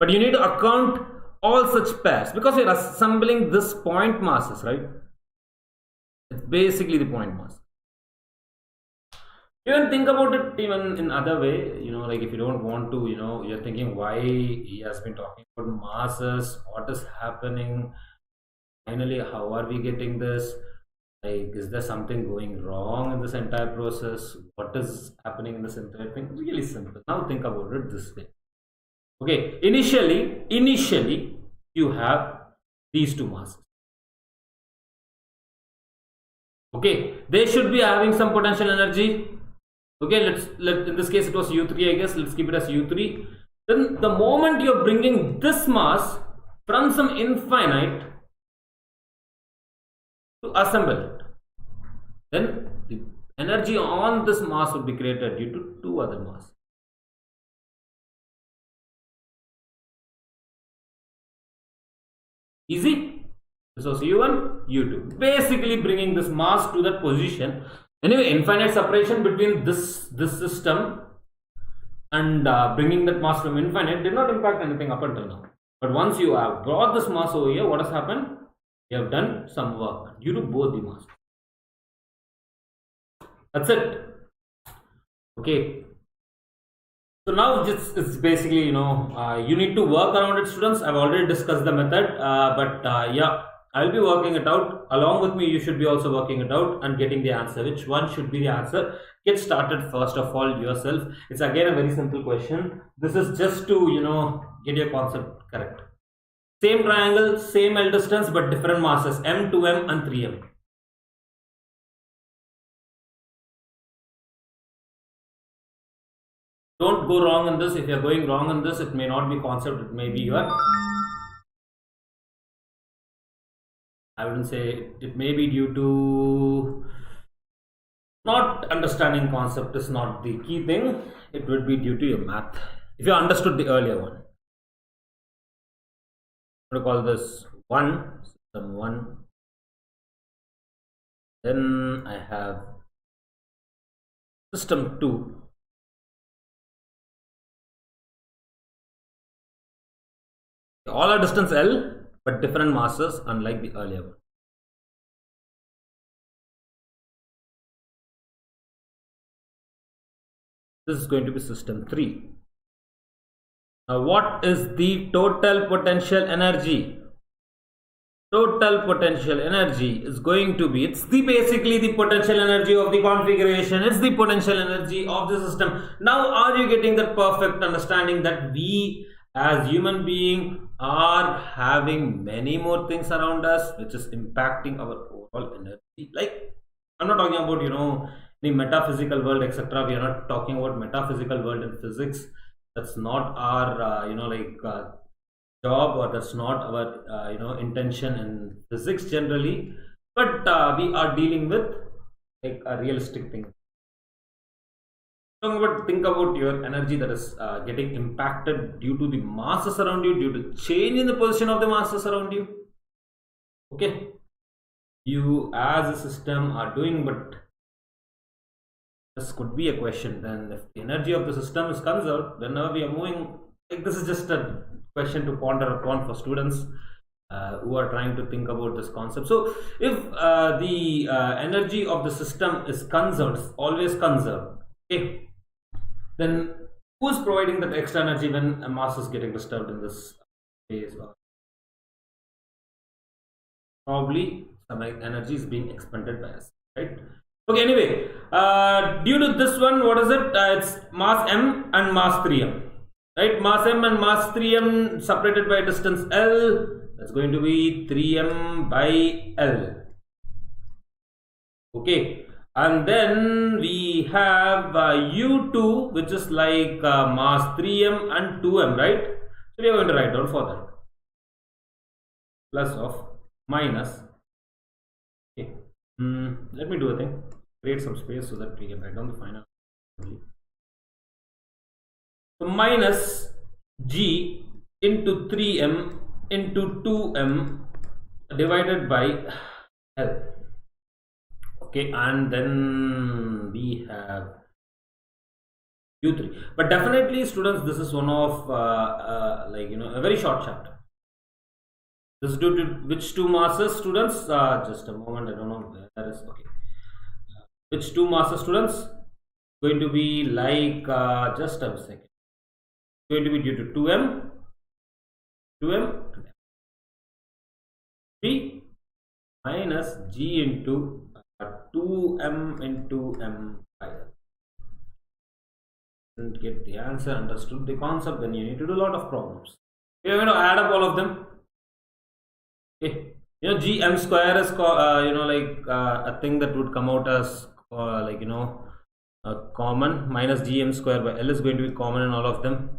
But you need to account all such pairs because you're assembling this point masses, right? It's basically the point mass. You can think about it even in other way, like if you don't want to, you're thinking why he has been talking about masses, what is happening, finally how are we getting this, like is there something going wrong in this entire process, what is happening in this entire thing? Really simple. Now think about it this way. Okay, initially you have these two masses. Okay, they should be having some potential energy. Okay, let in this case it was U3, I guess. Let's keep it as U3. Then the moment you're bringing this mass from some infinite to assemble it, then the energy on this mass would be created due to two other masses. Easy? This was U1, U2. Basically bringing this mass to that position. Anyway, infinite separation between this system and bringing that mass from infinite did not impact anything up until now. But once you have brought this mass over here, what has happened? You have done some work due to both the masses. That's it. Okay. So now it's basically, you need to work around it, students. I've already discussed the method, yeah. I'll be working it out. Along with me, you should be also working it out and getting the answer. Which one should be the answer? Get started first of all yourself. It's again a very simple question. This is just to, get your concept correct. Same triangle, same L distance, but different masses, M, 2M and 3M. Don't go wrong in this. If you're going wrong in this, it may not be concept, it may be your... I wouldn't say it may be due to not understanding concept is not the key thing. It would be due to your math. If you understood the earlier one, I'm going to call this 1, system 1. Then I have system 2. All are distance L, but different masses, unlike the earlier one. This is going to be system 3. Now, what is the total potential energy? Total potential energy is going to be, it's basically the potential energy of the configuration, it's the potential energy of the system. Now, are you getting that perfect understanding that we as human being are having many more things around us which is impacting our overall energy? Like, I'm not talking about the metaphysical world, etc. We are not talking about metaphysical world in physics. That's not our job, or that's not our intention in physics generally. But we are dealing with like a realistic thing. Think about your energy that is getting impacted due to the masses around you, due to change in the position of the masses around you. Okay, you as a system are doing, but this could be a question. Then if the energy of the system is conserved whenever we are moving, like this is just a question to ponder upon for students who are trying to think about this concept. So if the energy of the system is conserved, always conserved, okay, then who's providing that extra energy when a mass is getting disturbed in this phase? Probably some energy is being expended by us, right? Okay, anyway, due to this one, what is it? It's mass m and mass 3m, right? Mass m and mass 3m separated by distance L. That's going to be 3m by L. Okay, and then we have U2, which is like mass 3m and 2m, right? So we are going to write down for that plus of minus. Okay, let me do a thing. Create some space so that we can write down the final. So minus G into 3m into 2m divided by L. Okay, and then we have U3. But definitely, students, this is one of a very short chapter. This is due to which two masses, students? Just a moment, I don't know where that is. Okay, which two masses, students? Going to be like just a second. Going to be due to 2m, and b minus g into 2m into m by L. Didn't get the answer, understood the concept, then you need to do a lot of problems. We are going to add up all of them. Okay, gm square is a thing that would come out as common. Minus gm square by L is going to be common in all of them.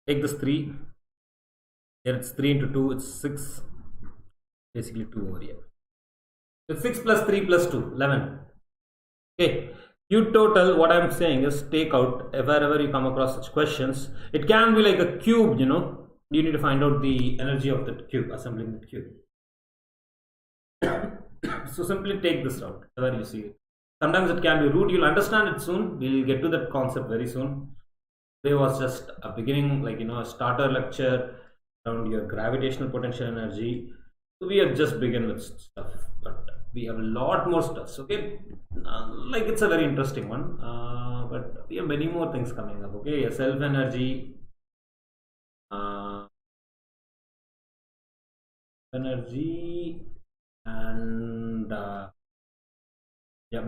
Take this 3. Here it's 3 into 2, it's 6. Basically 2 over here. So 6 plus 3 plus 2, 11. Okay, you total, what I'm saying is take out wherever you come across such questions. It can be like a cube, you need to find out the energy of that cube, assembling the cube. So simply take this route wherever you see it. Sometimes it can be root, you'll understand it soon. We'll get to that concept very soon. Today was just a beginning, a starter lecture around your gravitational potential energy. So we have just begun with stuff, but we have a lot more stuff. Okay, it's a very interesting one, but we have many more things coming up. Okay, self energy, and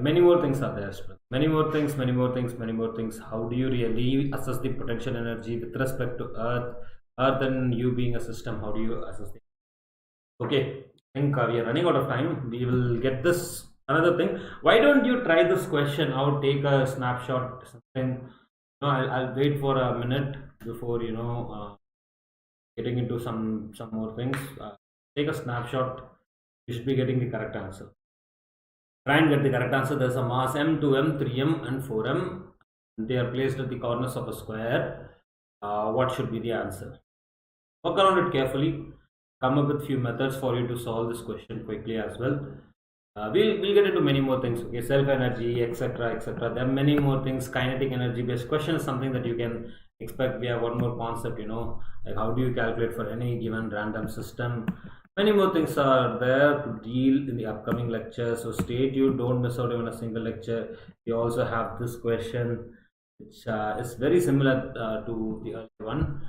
many more things are there. Many more things. How do you really assess the potential energy with respect to Earth and you being a system? How do you assess it? Okay, I think we are running out of time. We will get this another thing. Why don't you try this question out? Take a snapshot, something. I'll wait for a minute before getting into some more things. Take a snapshot. You should be getting the correct answer. Try and get the correct answer. There's a mass m, 2m, 3m, and 4m. They are placed at the corners of a square. What should be the answer? Work around it carefully. Come up with few methods for you to solve this question quickly as well. We'll get into many more things. Okay, self energy, etc. There are many more things. Kinetic energy based question is something that you can expect. We have one more concept, like how do you calculate for any given random system. Many more things are there to deal in the upcoming lecture, so stay tuned, don't miss out even a single lecture. We also have this question which is very similar to the earlier one,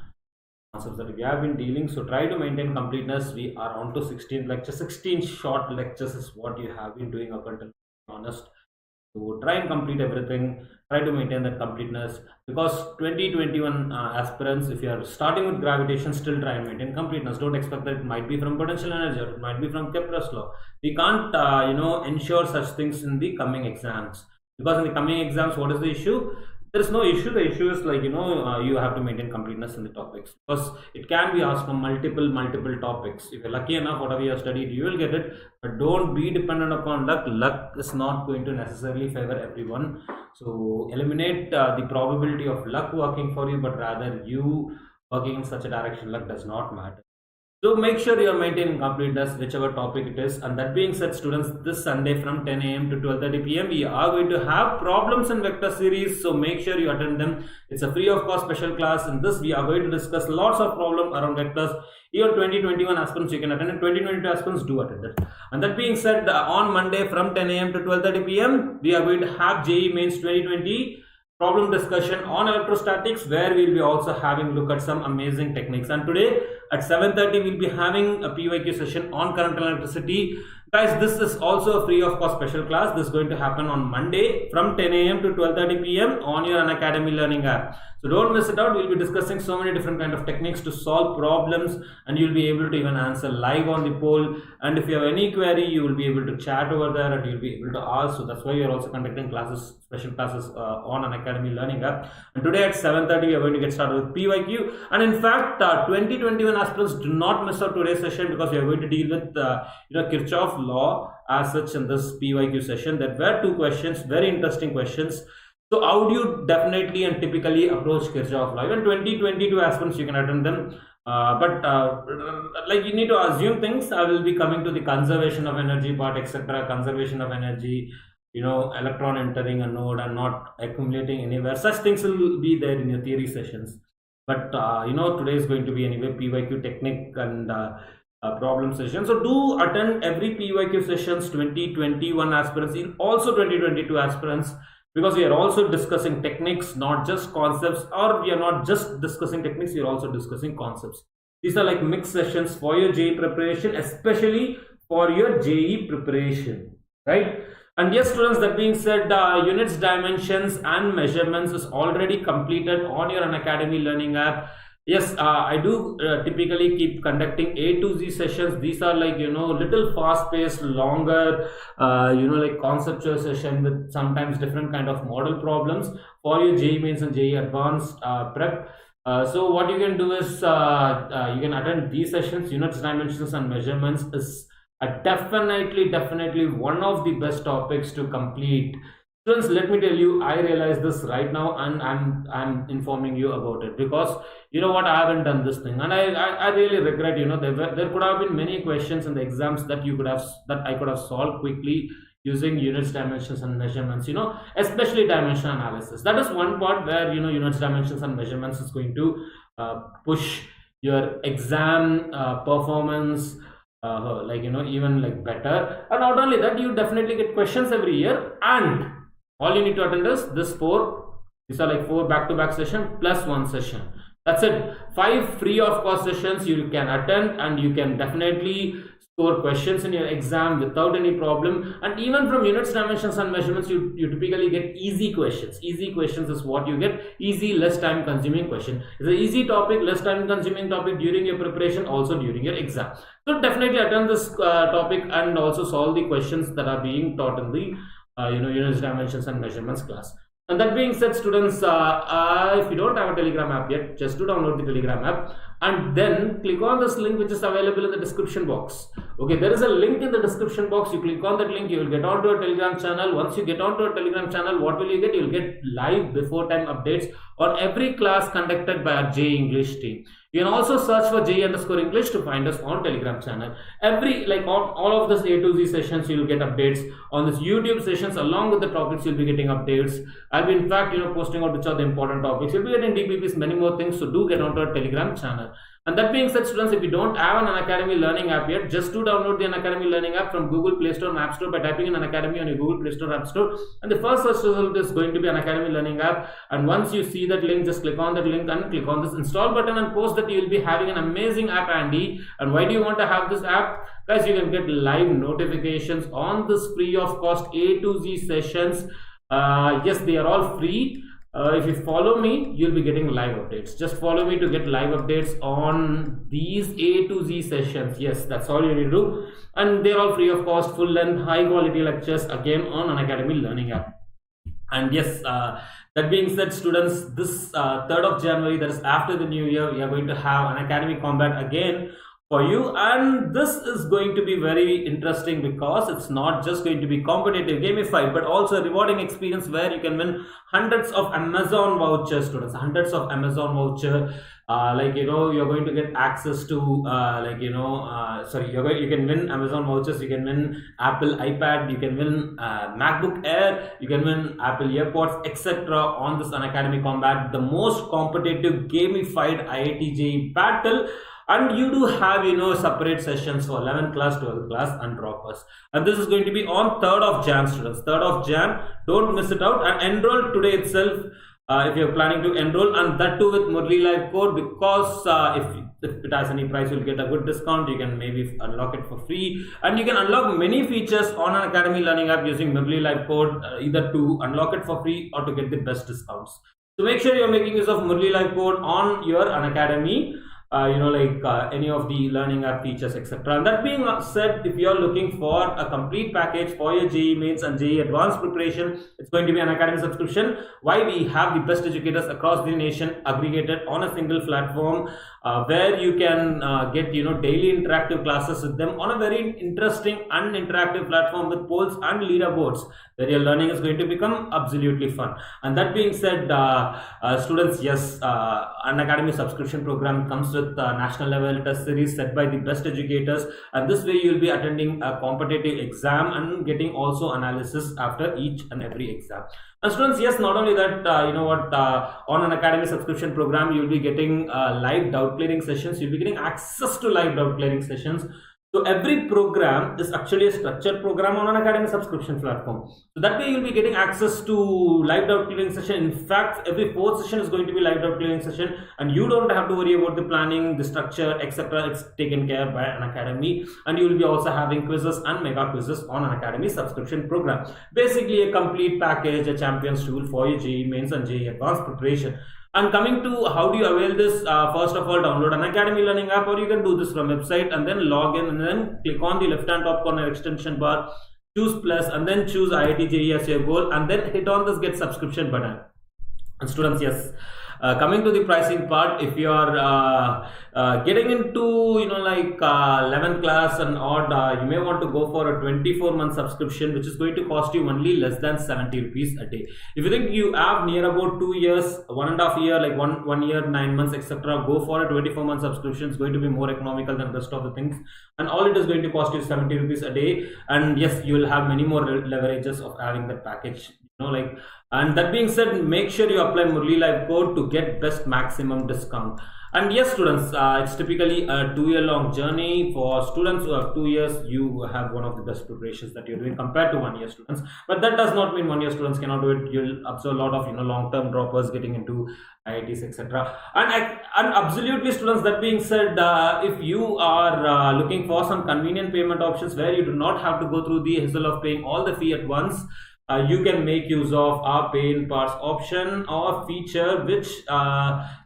concepts that we have been dealing. So try to maintain completeness. We are on to 16 lectures. 16 short lectures is what you have been doing up until, honest. So try and complete everything. Try to maintain that completeness, because 2021 aspirants, if you are starting with gravitation, still try and maintain completeness. Don't expect that it might be from potential energy or it might be from Kepler's law. We can't ensure such things in the coming exams, because in the coming exams, what is the issue? There is no issue. The issue is you have to maintain completeness in the topics, because it can be asked from multiple topics. If you're lucky enough, whatever you have studied, you will get it, but don't be dependent upon luck. Luck is not going to necessarily favor everyone. So eliminate the probability of luck working for you, but rather you working in such a direction. Luck does not matter. So make sure you are maintaining completeness, whichever topic it is. And that being said, students, this Sunday from 10 a.m. to 12:30 p.m. we are going to have problems in vector series. So make sure you attend them. It's a free of cost special class. In this, we are going to discuss lots of problems around vectors. Even 2021 aspirants you can attend, and 2022 aspirants do attend it. And that being said, on Monday from 10 a.m. to 12:30 p.m. we are going to have JEE Mains 2020 problem discussion on electrostatics, where we'll be also having look at some amazing techniques. And today At 7:30 we'll be having a PYQ session on current and electricity. Guys, this is also a free of cost special class. This is going to happen on Monday from 10 a.m. to 12:30 p.m. on your Unacademy learning app. So don't miss it out. We'll be discussing so many different kind of techniques to solve problems, and you'll be able to even answer live on the poll. And if you have any query, you will be able to chat over there and you'll be able to ask. So that's why we are also conducting classes, special classes on Unacademy learning app. And today at 7:30 we are going to get started with PYQ. And in fact, 2021 aspirants, do not miss out today's session, because we are going to deal with Kirchhoff law as such in this PYQ session. There were 2 questions, very interesting questions. So how do you definitely and typically approach Kirchhoff law? Even 2022 aspirants, you can attend them. Like you need to assume things. I will be coming to the conservation of energy part, etc. Conservation of energy, electron entering a node and not accumulating anywhere. Such things will be there in your theory sessions. But today is going to be anyway PYQ technique and problem session. So do attend every PYQ sessions, 2021 aspirants, also 2022 aspirants, because we are also discussing techniques, not just concepts, or we are not just discussing techniques, we are also discussing concepts. These are like mixed sessions for your JEE preparation, especially for your JEE preparation, right? And yes, students, that being said, units, dimensions and measurements is already completed on your Unacademy learning app. Yes, I do typically keep conducting A to Z sessions. These are like, little fast-paced, longer, like conceptual session with sometimes different kind of model problems for your JEE Mains and JEE Advanced prep. So what you can do is you can attend these sessions. Units, dimensions and measurements is definitely one of the best topics to complete. Students, let me tell you, I realize this right now, and I'm informing you about it, because you know what, I haven't done this thing, and I really regret. There could have been many questions in the exams that I could have solved quickly using units, dimensions and measurements, especially dimension analysis. That is one part where units, dimensions and measurements is going to push your exam performance even like better. And not only that, you definitely get questions every year, and all you need to attend is these are like 4 back-to-back session plus 1 session. That's it. 5 free of cost sessions you can attend, and you can definitely score questions in your exam without any problem. And even from units, dimensions and measurements, you typically get easy questions. Easy questions is what you get. Easy, less time consuming question. It's an easy topic, less time consuming topic during your preparation, also during your exam. So definitely attend this topic and also solve the questions that are being taught in the units, dimensions and measurements class. And that being said, students, if you don't have a Telegram app yet, just do download the Telegram app and then click on this link which is available in the description box. Okay, there is a link in the description box. You click on that link, you will get onto a Telegram channel. Once you get onto a Telegram channel, what will you get? You will get live before time updates on every class conducted by our JEE English team. You can also search for JEE_English to find us on Telegram channel. All of this A to Z sessions, you will get updates on this YouTube sessions. Along with the topics, you'll be getting updates. I'll be in fact posting out which are the important topics. You'll be getting DPPs, many more things. So do get onto our Telegram channel. And that being said, students, if you don't have an Unacademy learning app yet, just do download the Unacademy learning app from Google Play Store and App Store by typing in Unacademy on your Google Play Store App Store. And the first search result is going to be Unacademy learning app. And once you see that link, just click on that link and click on this install button, and post that you will be having an amazing app handy. And why do you want to have this app? Guys, you can get live notifications on this free of cost A to Z sessions. Yes, they are all free. If you follow me, you'll be getting live updates. Just follow me to get live updates on these A to Z sessions. Yes, that's all you need to do. And they're all free of cost, full length, high quality lectures, again on Unacademy learning app. And yes, that being said, students, this 3rd of January, that is after the new year, we are going to have Unacademy Combat again for you, and this is going to be very interesting because it's not just going to be competitive, gamified, but also a rewarding experience where you can win hundreds of Amazon vouchers, students. Hundreds of Amazon voucher. You're going to get access to you can win Amazon vouchers. You can win Apple iPad, you can win MacBook Air, you can win Apple AirPods, etc. on this Unacademy Combat, the most competitive gamified IIT JEE battle. And you do have separate sessions for 11th class, 12th class and droppers. And this is going to be on 3rd of Jan, students. 3rd of Jan, don't miss it out, and enroll today itself. if you're planning to enroll, and that too with Murli Live code, because if it has any price, you'll get a good discount. You can maybe unlock it for free, and you can unlock many features on Unacademy Learning app using Murli Live code, either to unlock it for free or to get the best discounts. So make sure you're making use of Murli Live code on your Unacademy, any of the learning app features, etc. And that being said, if you're looking for a complete package for your JEE Mains and JEE Advanced preparation, it's going to be an Unacademy subscription. Why? We have the best educators across the nation aggregated on a single platform, where you can get daily interactive classes with them on a very interesting and interactive platform with polls and leaderboards, where your learning is going to become absolutely fun. And that being said, students, yes, Unacademy subscription program comes with national level test series set by the best educators, and this way you will be attending a competitive exam and getting also analysis after each and every exam. And students, yes, not only that, on Unacademy subscription program, you'll be getting live doubt clearing sessions. You'll be getting access to live doubt clearing sessions. So every program is actually a structured program on Unacademy subscription platform. So that way you'll be getting access to live doubt clearing session. In fact, every fourth session is going to be live doubt clearing session, and you don't have to worry about the planning, the structure, etc. It's taken care by Unacademy, and you will be also having quizzes and mega quizzes on Unacademy subscription program. Basically, a complete package, a champion's tool for your JEE Mains and JEE Advanced preparation. And coming to how do you avail this, first of all, download an Unacademy Learning app, or you can do this from website and then log in and then click on the left hand top corner extension bar, choose plus, and then choose IIT JEE as your goal, and then hit on this get subscription button. And students, yes, coming to the pricing part, if you are getting into 11th class and odd, you may want to go for a 24-month subscription, which is going to cost you only less than 70 rupees a day. If you think you have near about 2 years, 1.5 year, like one year, 9 months, etc., go for a 24-month subscription. It's going to be more economical than the rest of the things, and all it is going to cost you 70 rupees a day. And yes, you will have many more leverages of having that package. And that being said, make sure you apply Murli Live code to get best maximum discount. And yes, students, it's typically a 2-year-long journey. For students who have 2 years, you have one of the best preparations that you're doing compared to 1-year students. But that does not mean 1-year students cannot do it. You'll observe a lot of long-term droppers getting into IITs, etc. And absolutely, students, that being said, if you are looking for some convenient payment options where you do not have to go through the hassle of paying all the fee at once, you can make use of our pay in parts option or feature, which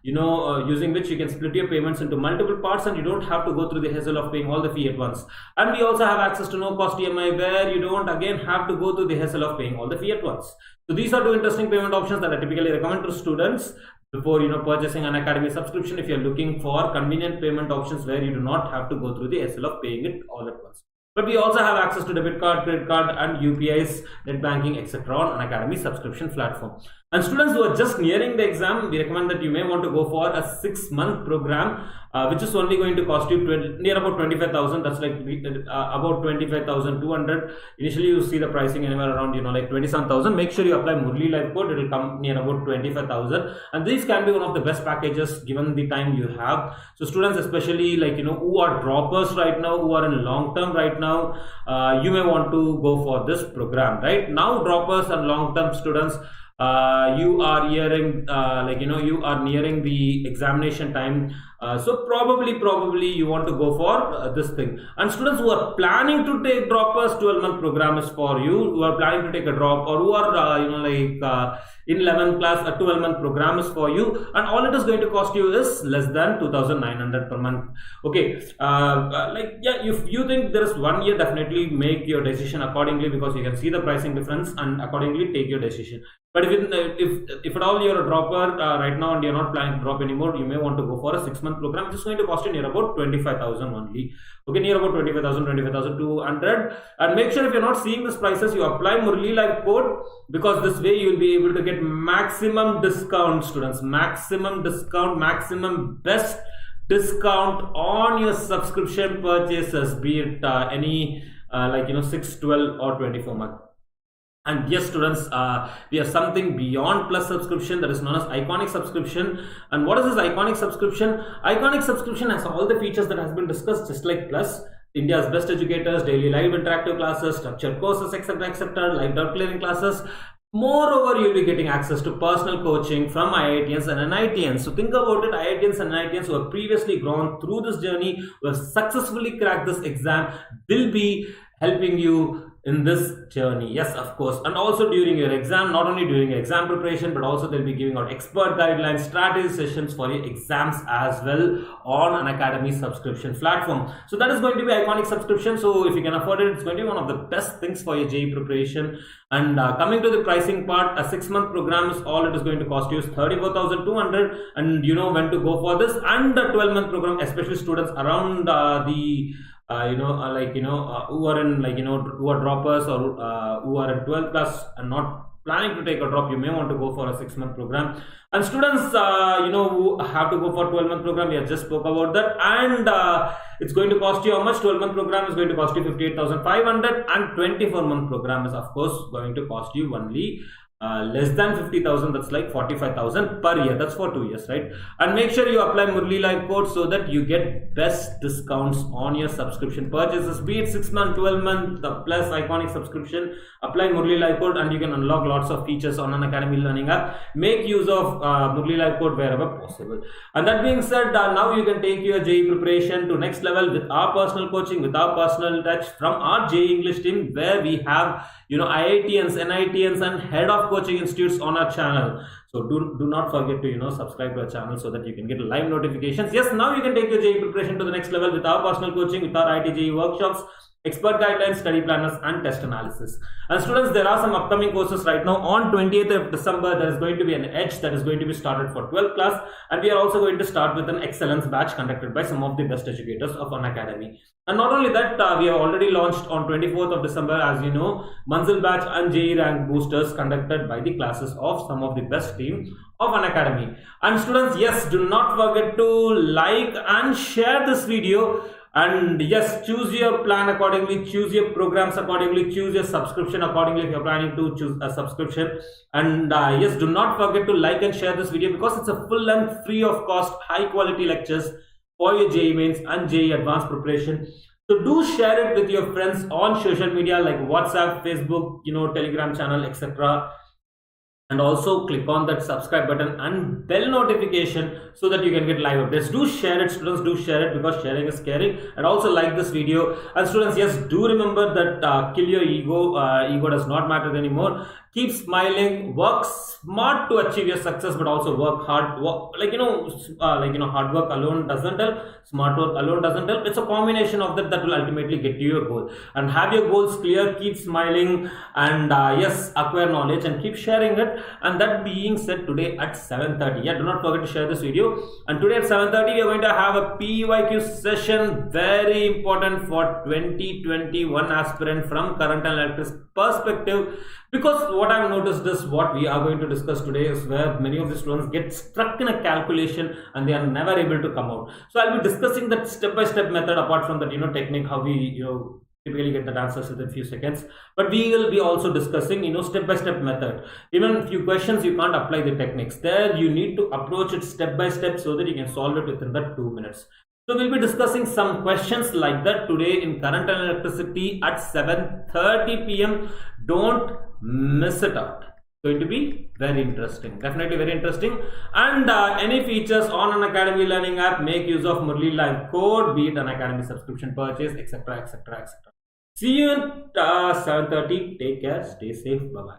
using which you can split your payments into multiple parts, and you don't have to go through the hassle of paying all the fee at once. And we also have access to no cost EMI, where you don't again have to go through the hassle of paying all the fee at once. So these are two interesting payment options that I typically recommend to students before purchasing an Unacademy subscription, if you're looking for convenient payment options where you do not have to go through the hassle of paying it all at once. But we also have access to debit card, credit card, and UPIs, net banking, etc. on Unacademy subscription platform. And students who are just nearing the exam, we recommend that you may want to go for a 6-month program, which is only going to cost you near about 25,000. That's like about 25,200. Initially, you see the pricing anywhere around 27,000. Make sure you apply Murli Live code. It will come near about 25,000. And these can be one of the best packages given the time you have. So students, especially who are droppers right now, who are in long term right now, you may want to go for this program. Right now, droppers and long term students, you are nearing you are nearing the examination time, so probably you want to go for this thing. And students who are planning to take droppers, 12-month program is for you. Who are planning to take a drop, or who are in 11th class, a 12-month program is for you, and all it is going to cost you is less than 2,900 per month. Okay, if you think there is 1 year, definitely make your decision accordingly, because you can see the pricing difference and accordingly take your decision. But if at all you're a dropper right now and you're not planning to drop anymore, you may want to go for a 6-month program, which is going to cost you near about 25,000 only. Okay, near about 25,000, 25,200. And make sure if you're not seeing these prices, you apply Murli Live code, because this way you will be able to get maximum discount, students. Maximum discount, maximum best discount on your subscription purchases, be it any 6, 12 or 24 month. And yes, students, we have something beyond plus subscription that is known as iconic subscription. And what is this iconic subscription? Iconic subscription has all the features that has been discussed, just like plus. India's best educators, daily live interactive classes, structured courses, etc., live doubt clearing classes, Moreover, you'll be getting access to personal coaching from IITians and NITians. So think about it, IITians and NITians who have previously gone through this journey, who have successfully cracked this exam, will be helping you in this journey. Yes, of course. And also during your exam, not only during your exam preparation, but also they'll be giving out expert guidelines, strategy sessions for your exams as well on Unacademy subscription platform. So that is going to be iconic subscription. So if you can afford it, it's going to be one of the best things for your JEE preparation. And coming to the pricing part, a 6-month program is all it is going to cost you is 34,200, and you know when to go for this. And a 12-month program, especially students around who are in who are droppers or who are in 12th class and not planning to take a drop, you may want to go for a 6-month program. And students who have to go for 12-month program, we have just spoke about that, and it's going to cost you how much? 12-month program is going to cost you 58,500, and 24-month program is of course going to cost you only less than 50,000. That's like 45,000 per year. That's for 2 years, right? And make sure you apply Murli Live code so that you get best discounts on your subscription purchases, be it 6-month, 12-month, the plus iconic subscription. Apply Murli Live code and you can unlock lots of features on Unacademy Learning app. Make use of Murli Live code wherever possible. And that being said, now you can take your JEE preparation to next level with our personal coaching, with our personal touch from our JEE English team, where we have IITians, NITians and head of coaching institutes on our channel. So do not forget to subscribe to our channel so that you can get live notifications. Yes, now you can take your JEE preparation to the next level with our personal coaching, with our IIT JEE workshops, expert guidelines, study planners and test analysis. And students, there are some upcoming courses right now. On 20th of December, there is going to be an EDGE that is going to be started for 12th class, and we are also going to start with an excellence batch conducted by some of the best educators of Unacademy. And not only that, we have already launched on 24th of December, as you know, Manzil batch and JEE rank boosters conducted by the classes of some of the best team of Unacademy. And students, yes, do not forget to like and share this video. And yes, choose your plan accordingly, choose your programs accordingly, choose your subscription accordingly if you're planning to choose a subscription. And yes, do not forget to like and share this video, because it's a full length, free of cost, high quality lectures for your JEE Mains and JEE Advanced preparation. So do share it with your friends on social media like WhatsApp, Facebook, Telegram channel, etc. And also click on that subscribe button and bell notification so that you can get live updates. Do share it, students, do share it, because sharing is caring. And also like this video. And students, yes, do remember that kill your ego. Ego does not matter anymore. Keep smiling, work smart to achieve your success, but also work hard. Hard work alone doesn't help, smart work alone doesn't help. It's a combination of that will ultimately get to your goal. And have your goals clear, keep smiling, and yes, acquire knowledge and keep sharing it. And that being said, today at 7:30, do not forget to share this video. And today at 7:30, we are going to have a PYQ session, very important for 2021 aspirant from current and electrics perspective. Because what I've noticed is, what we are going to discuss today is where many of the students get stuck in a calculation and they are never able to come out. So I'll be discussing that step-by-step method, apart from that technique, how we typically get the answers within a few seconds. But we will be also discussing step-by-step method. Even a few questions you can't apply the techniques. There you need to approach it step-by-step so that you can solve it within that 2 minutes. So we'll be discussing some questions like that today in current and electricity at 7:30 p.m. Don't miss it out. Going to be very interesting, definitely very interesting. And any features on Unacademy Learning app, make use of Murli Live code, be it Unacademy subscription purchase, etc, etc, etc. See you at 7:30. Take care, stay safe, bye bye.